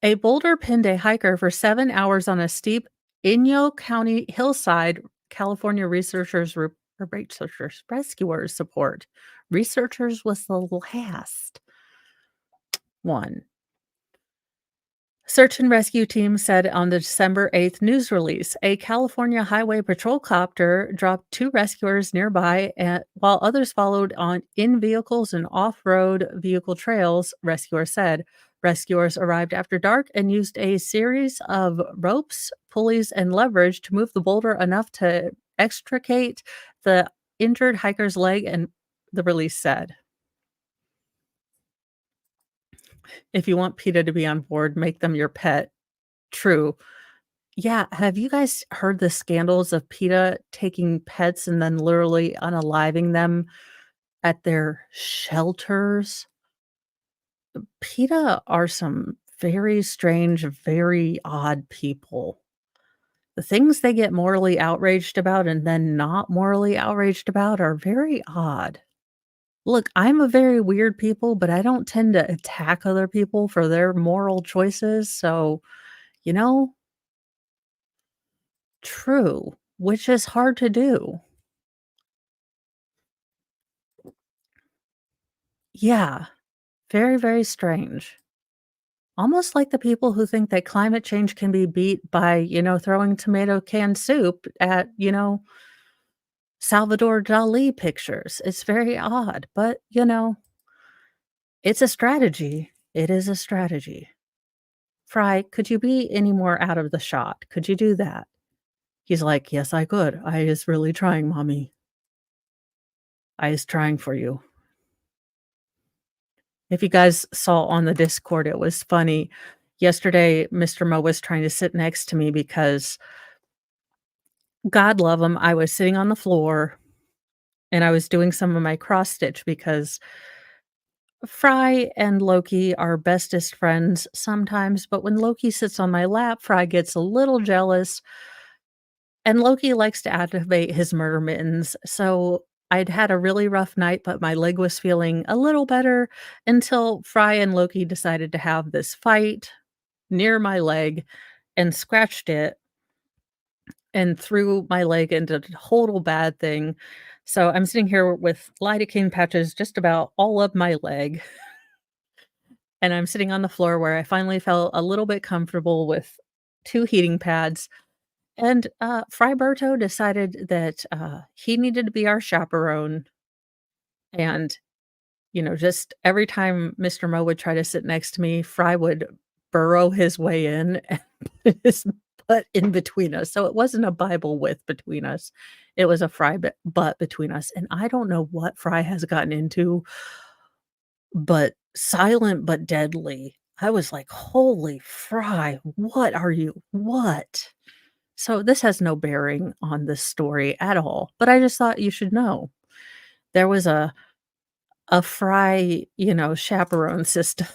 A boulder pinned a hiker for 7 hours on a steep Inyo County hillside, California rescuers support. Researchers was the last one. Search and rescue team said on the December 8th news release a California Highway Patrol copter dropped two rescuers nearby, while others followed on in vehicles and off road vehicle trails, rescuers said. Rescuers arrived after dark and used a series of ropes, pulleys, and leverage to move the boulder enough to extricate the injured hiker's leg, and the release said. If you want PETA to be on board, make them your pet. True. Yeah, have you guys heard the scandals of PETA taking pets and then literally unaliving them at their shelters? PETA are some very strange, very odd people. The things they get morally outraged about and then not morally outraged about are very odd. Look, I'm a very weird people, but I don't tend to attack other people for their moral choices, so, you know, true, which is hard to do. Yeah. Very, very strange. Almost like the people who think that climate change can be beat by, throwing tomato canned soup at, Salvador Dali pictures. It's very odd, but, it's a strategy. It is a strategy. Fry, could you be any more out of the shot? Could you do that? He's like, "Yes, I could. I is really trying, mommy. I is trying for you." If you guys saw on the Discord, it was funny. Yesterday, Mr. Mo was trying to sit next to me because, God love him, I was sitting on the floor and I was doing some of my cross stitch because Fry and Loki are bestest friends sometimes, but when Loki sits on my lap, Fry gets a little jealous, and Loki likes to activate his murder mittens. So I'd had a really rough night, but my leg was feeling a little better until Fry and Loki decided to have this fight near my leg and scratched it and threw my leg into a total bad thing. So I'm sitting here with lidocaine patches just about all up my leg, and I'm sitting on the floor where I finally felt a little bit comfortable with 2 heating pads, and, Fryberto decided that, he needed to be our chaperone, and, just every time Mr. Mo would try to sit next to me, Fry would burrow his way in and put his butt in between us, so it wasn't a Bible width between us, it was a Fry butt between us, and I don't know what Fry has gotten into, but silent but deadly. I was like, "Holy Fry, what are you what?" So this has no bearing on this story at all, but I just thought you should know. There was a Fry, chaperone system.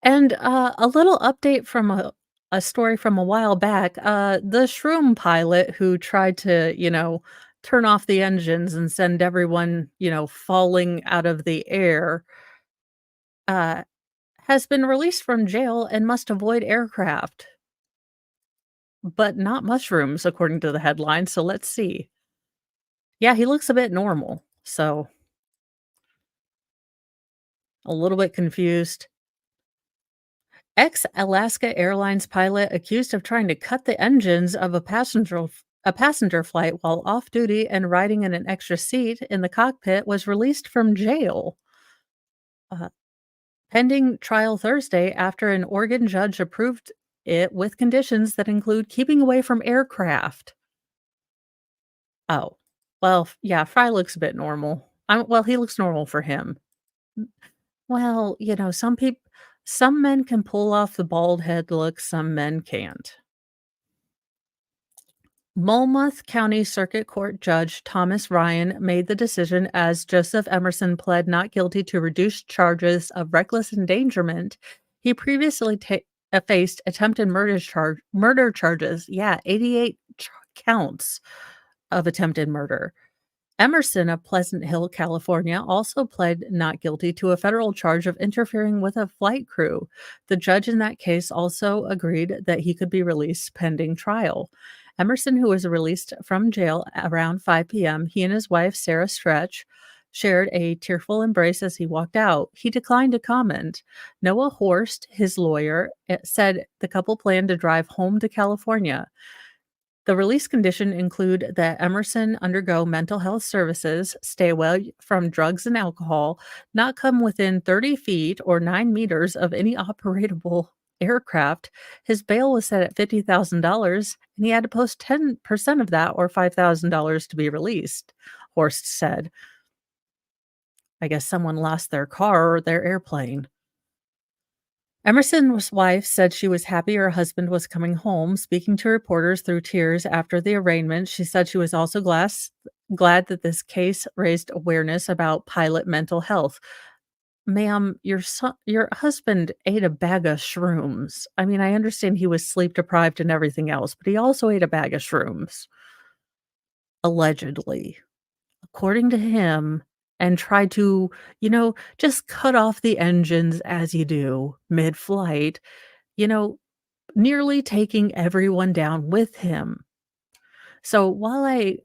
And, a little update from a story from a while back, the shroom pilot who tried to, turn off the engines and send everyone, falling out of the air, uh, has been released from jail and must avoid aircraft, but not mushrooms, according to the headline, so let's see. Yeah, he looks a bit normal, so a little bit confused. Ex-Alaska Airlines pilot accused of trying to cut the engines of a passenger flight while off duty and riding in an extra seat in the cockpit was released from jail, uh, pending trial Thursday after an Oregon judge approved it with conditions that include keeping away from aircraft. Oh, well, yeah, Fry looks a bit normal. Well, he looks normal for him. Well, some men can pull off the bald head look, some men can't. Monmouth County Circuit Court Judge Thomas Ryan made the decision as Joseph Emerson pled not guilty to reduced charges of reckless endangerment. He previously faced attempted murder charges. Yeah, 88 counts of attempted murder. Emerson of Pleasant Hill, California, also pled not guilty to a federal charge of interfering with a flight crew. The judge in that case also agreed that he could be released pending trial. Emerson, who was released from jail around 5 p.m., he and his wife, Sarah Stretch, shared a tearful embrace as he walked out. He declined to comment. Noah Horst, his lawyer, said the couple planned to drive home to California. The release condition include that Emerson undergo mental health services, stay away from drugs and alcohol, not come within 30 feet or 9 meters of any operatable aircraft. His bail was set at $50,000 and he had to post 10% of that or $5,000 to be released, Horst said. I guess someone lost their car or their airplane. Emerson's wife said she was happy her husband was coming home. Speaking to reporters through tears after the arraignment, she said she was also glad that this case raised awareness about pilot mental health. Ma'am, your husband ate a bag of shrooms. I mean, I understand he was sleep deprived and everything else, but he also ate a bag of shrooms, allegedly, according to him, and tried to, just cut off the engines as you do mid-flight, you know, nearly taking everyone down with him. So while I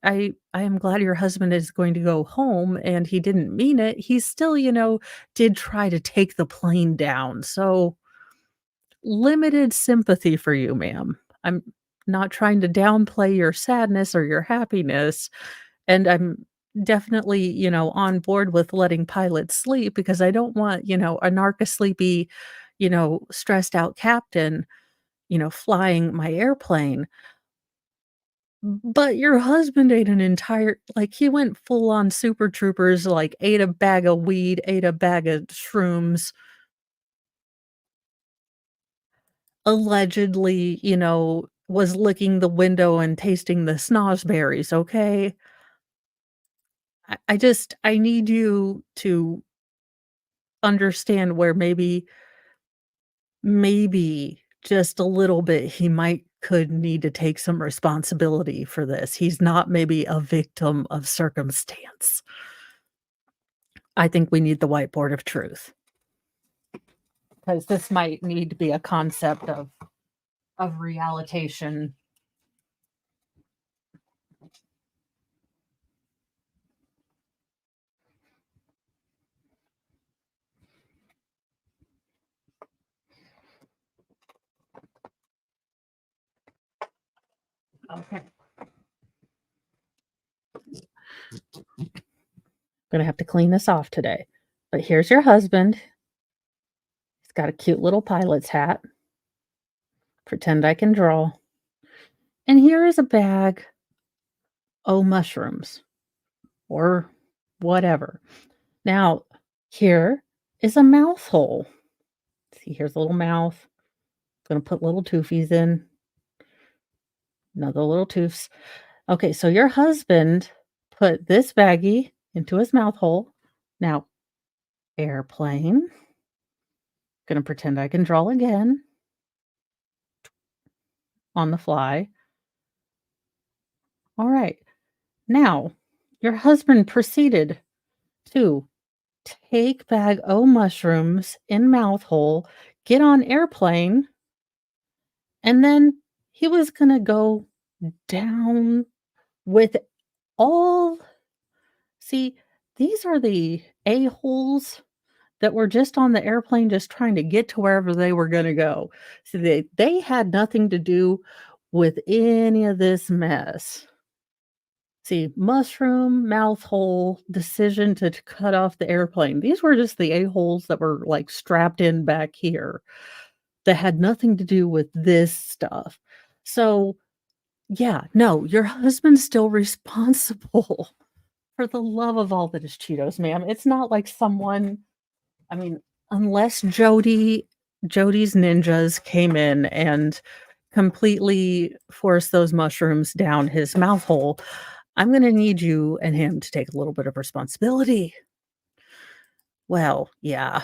am glad your husband is going to go home and he didn't mean it, he still, did try to take the plane down. So limited sympathy for you, ma'am. I'm not trying to downplay your sadness or your happiness, and I'm definitely, on board with letting pilots sleep because I don't want, a narco-sleepy, stressed out captain, flying my airplane. But your husband ate an entire like, he went full on Super Troopers, like, ate a bag of weed, ate a bag of shrooms, allegedly, was licking the window and tasting the snozberries, okay? I need you to understand where maybe just a little bit he might could need to take some responsibility for this. He's not maybe a victim of circumstance. I think we need the whiteboard of truth because this might need to be a concept of realitation. Okay. Gonna have to clean this off today. But here's your husband. He's got a cute little pilot's hat. Pretend I can draw. And here is a bag of mushrooms or whatever. Now, here is a mouth hole. See, here's a little mouth. Gonna put little toofies in. Another little toofs. Okay, so your husband put this baggie into his mouth hole. Now, airplane. Gonna pretend I can draw again on the fly. All right. Now, your husband proceeded to take bag o' mushrooms in mouth hole, get on airplane, and then he was gonna go down with all see, these are the a-holes that were just on the airplane just trying to get to wherever they were gonna go. So they had nothing to do with any of this mess. See, mushroom, mouth hole, decision to cut off the airplane. These were just the a-holes that were, like, strapped in back here that had nothing to do with this stuff. So, yeah, no, your husband's still responsible for the love of all that is Cheetos, ma'am. It's not like someone I mean, unless Jody's ninjas came in and completely forced those mushrooms down his mouth hole, I'm gonna need you and him to take a little bit of responsibility. Well, yeah.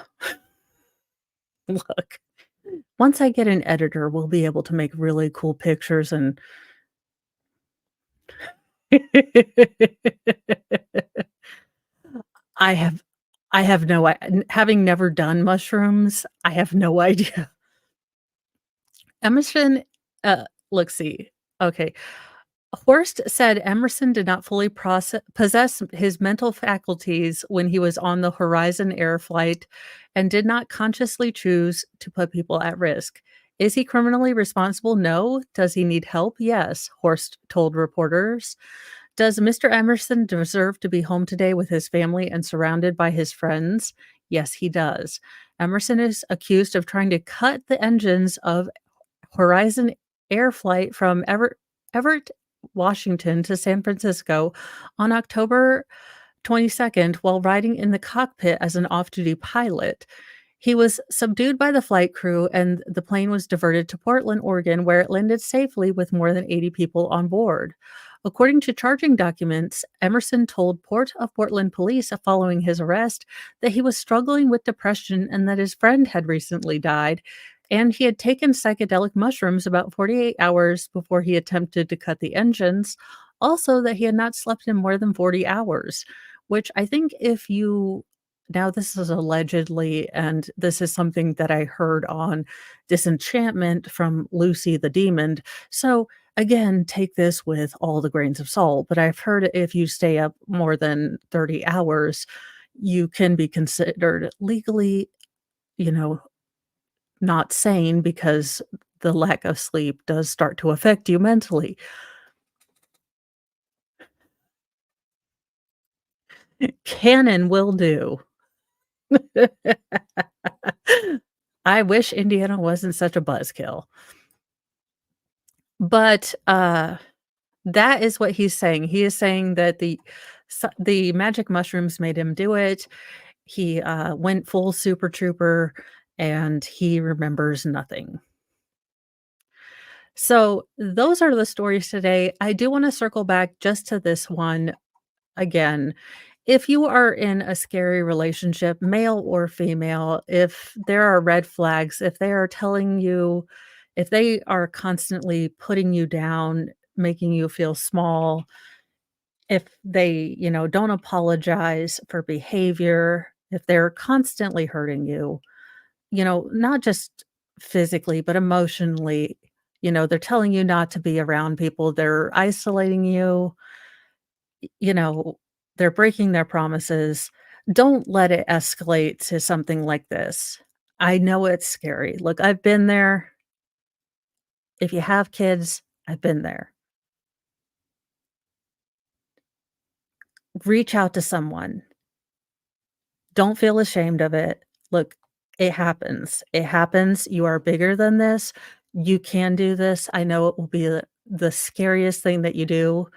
Look, once I get an editor, we'll be able to make really cool pictures and I have I have no I having never done mushrooms, I have no idea. Emerson, let's see. Okay. Horst said Emerson did not fully possess his mental faculties when he was on the Horizon Air flight and did not consciously choose to put people at risk. Is he criminally responsible? No. Does he need help? Yes, Horst told reporters. Does Mr. Emerson deserve to be home today with his family and surrounded by his friends? Yes, he does. Emerson is accused of trying to cut the engines of Horizon Air flight from Everett, Washington to San Francisco on October 22nd while riding in the cockpit as an off-duty pilot. He was subdued by the flight crew and the plane was diverted to Portland, Oregon, where it landed safely with more than 80 people on board. According to charging documents, Emerson told Port of Portland police following his arrest that he was struggling with depression and that his friend had recently died, and he had taken psychedelic mushrooms about 48 hours before he attempted to cut the engines. Also, that he had not slept in more than 40 hours, which I think if you now this is allegedly, and this is something that I heard on Disenchantment from Lucy the Demon. So, again, take this with all the grains of salt, but I've heard if you stay up more than 30 hours, you can be considered legally, you know, not sane because the lack of sleep does start to affect you mentally. Canon will do. I wish Indiana wasn't such a buzzkill. But, that is what he's saying. He is saying that the magic mushrooms made him do it. He, went full Super Trooper, and he remembers nothing. So, those are the stories today. I do wanna circle back just to this one again. If you are in a scary relationship, male or female, if there are red flags, if they are telling you if they are constantly putting you down, making you feel small, if they, don't apologize for behavior, if they're constantly hurting you, not just physically, but emotionally, they're telling you not to be around people, they're isolating you, you know, they're breaking their promises. Don't let it escalate to something like this. I know it's scary. Look, I've been there. If you have kids, I've been there. Reach out to someone. Don't feel ashamed of it. Look, it happens. It happens. You are bigger than this. You can do this. I know it will be the scariest thing that you do,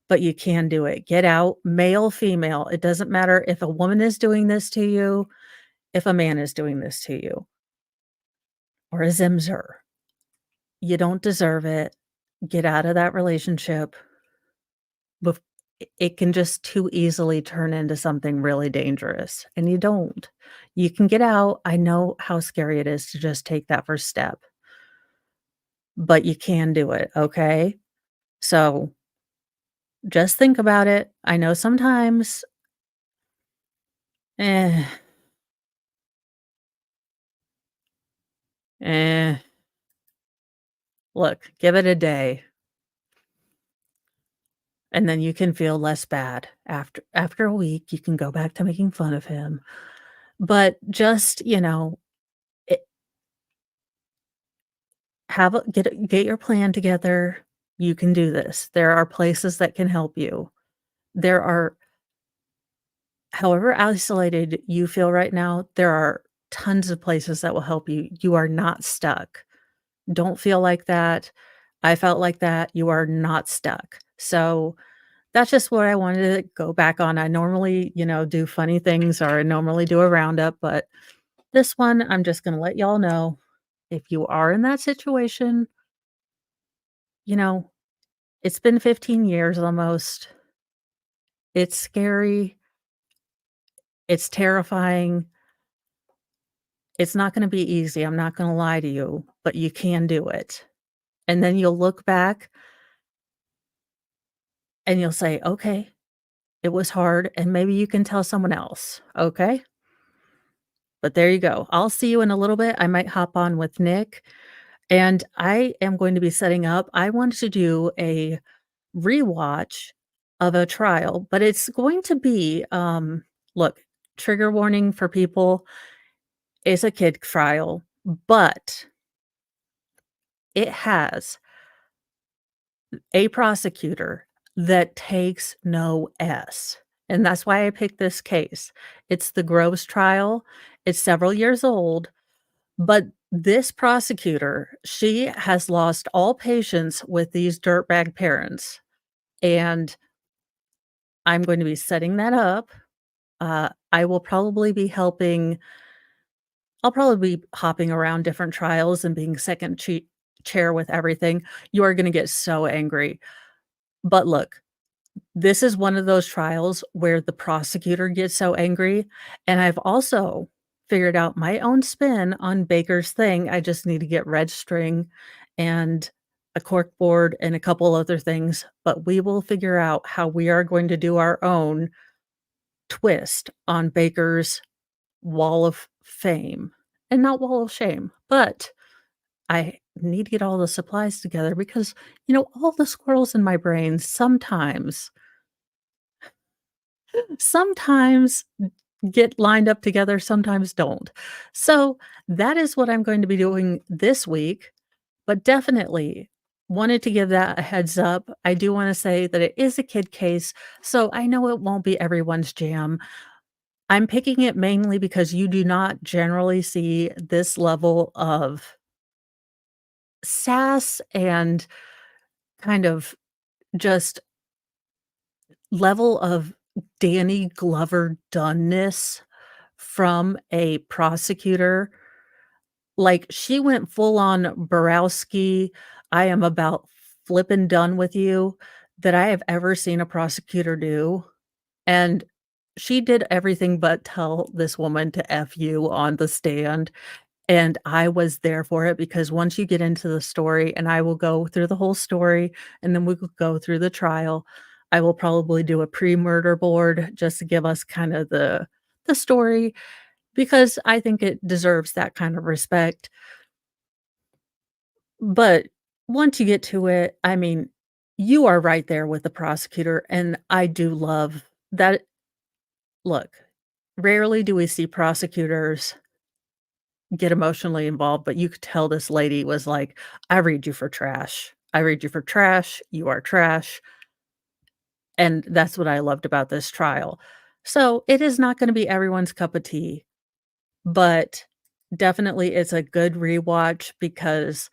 but you can do it. Get out, male, female. It doesn't matter if a woman is doing this to you, if a man is doing this to you, or a Zimzer. You don't deserve it. Get out of that relationship. Bef it can just too easily turn into something really dangerous, and you don't. You can get out. I know how scary it is to just take that first step, but you can do it, okay? So, just think about it. I know sometimes, eh, eh, look, give it a day, and then you can feel less bad. After a week, you can go back to making fun of him, but just, eh have a get your plan together. You can do this. There are places that can help you. There are however isolated you feel right now, there are tons of places that will help you. You are not stuck. Don't feel like that. I felt like that. You are not stuck. So, that's just what I wanted to go back on. I normally, do funny things or I normally do a roundup, but this one, I'm just gonna let y'all know if you are in that situation, you know, it's been 15 years almost. It's scary, it's terrifying, it's not gonna be easy, I'm not gonna lie to you, but you can do it. And then you'll look back and you'll say, "Okay, it was hard," and maybe you can tell someone else, okay? But there you go. I'll see you in a little bit. I might hop on with Nick, and I am going to be setting up I wanted to do a rewatch of a trial, but it's going to be, look, trigger warning for people, it's a kid trial, but it has a prosecutor that takes no S, and that's why I picked this case. It's the Groves trial. It's several years old, but this prosecutor, she has lost all patience with these dirtbag parents, and I'm going to be setting that up. I will probably be helping I'll probably be hopping around different trials and being second chair with everything. You are gonna get so angry. But look, this is one of those trials where the prosecutor gets so angry, and I've also figured out my own spin on Baker's thing. I just need to get red string and a cork board and a couple other things, but we will figure out how we are going to do our own twist on Baker's wall of fame, and not wall of shame, but I need to get all the supplies together because, all the squirrels in my brain sometimes get lined up together, sometimes don't. So, that is what I'm going to be doing this week, but definitely wanted to give that a heads up. I do wanna say that it is a kid case, so I know it won't be everyone's jam. I'm picking it mainly because you do not generally see this level of sass and kind of just level of Danny Glover doneness from a prosecutor. Like, she went full on Borowski, "I am about flippin' done with you," that I have ever seen a prosecutor do, and she did everything but tell this woman to "F you" on the stand. And I was there for it because once you get into the story and I will go through the whole story, and then we will go through the trial. I will probably do a pre-murder board just to give us kind of the story because I think it deserves that kind of respect. But once you get to it, I mean, you are right there with the prosecutor, and I do love that. Look, rarely do we see prosecutors get emotionally involved, but you could tell this lady was like, "I read you for trash. I read you for trash. You are trash." And that's what I loved about this trial. So, it is not gonna be everyone's cup of tea, but definitely it's a good rewatch because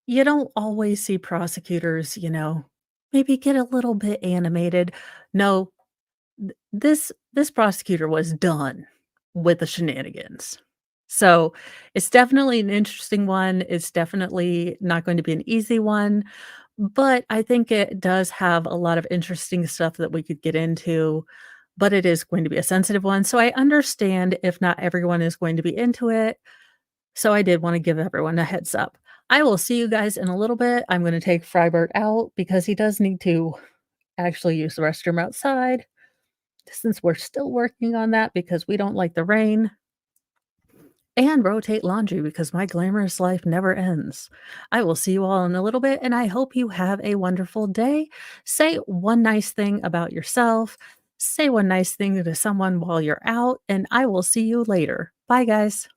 you don't always see prosecutors, maybe get a little bit animated. No, this prosecutor was done with the shenanigans. So, it's definitely an interesting one, it's definitely not going to be an easy one, but I think it does have a lot of interesting stuff that we could get into, but it is going to be a sensitive one, so I understand if not everyone is going to be into it, so I did wanna give everyone a heads up. I will see you guys in a little bit, I'm gonna take Frybert out because he does need to actually use the restroom outside. Since we're still working on that because we don't like the rain, and rotate laundry because my glamorous life never ends. I will see you all in a little bit, and I hope you have a wonderful day. Say one nice thing about yourself, say one nice thing to someone while you're out, and I will see you later. Bye, guys.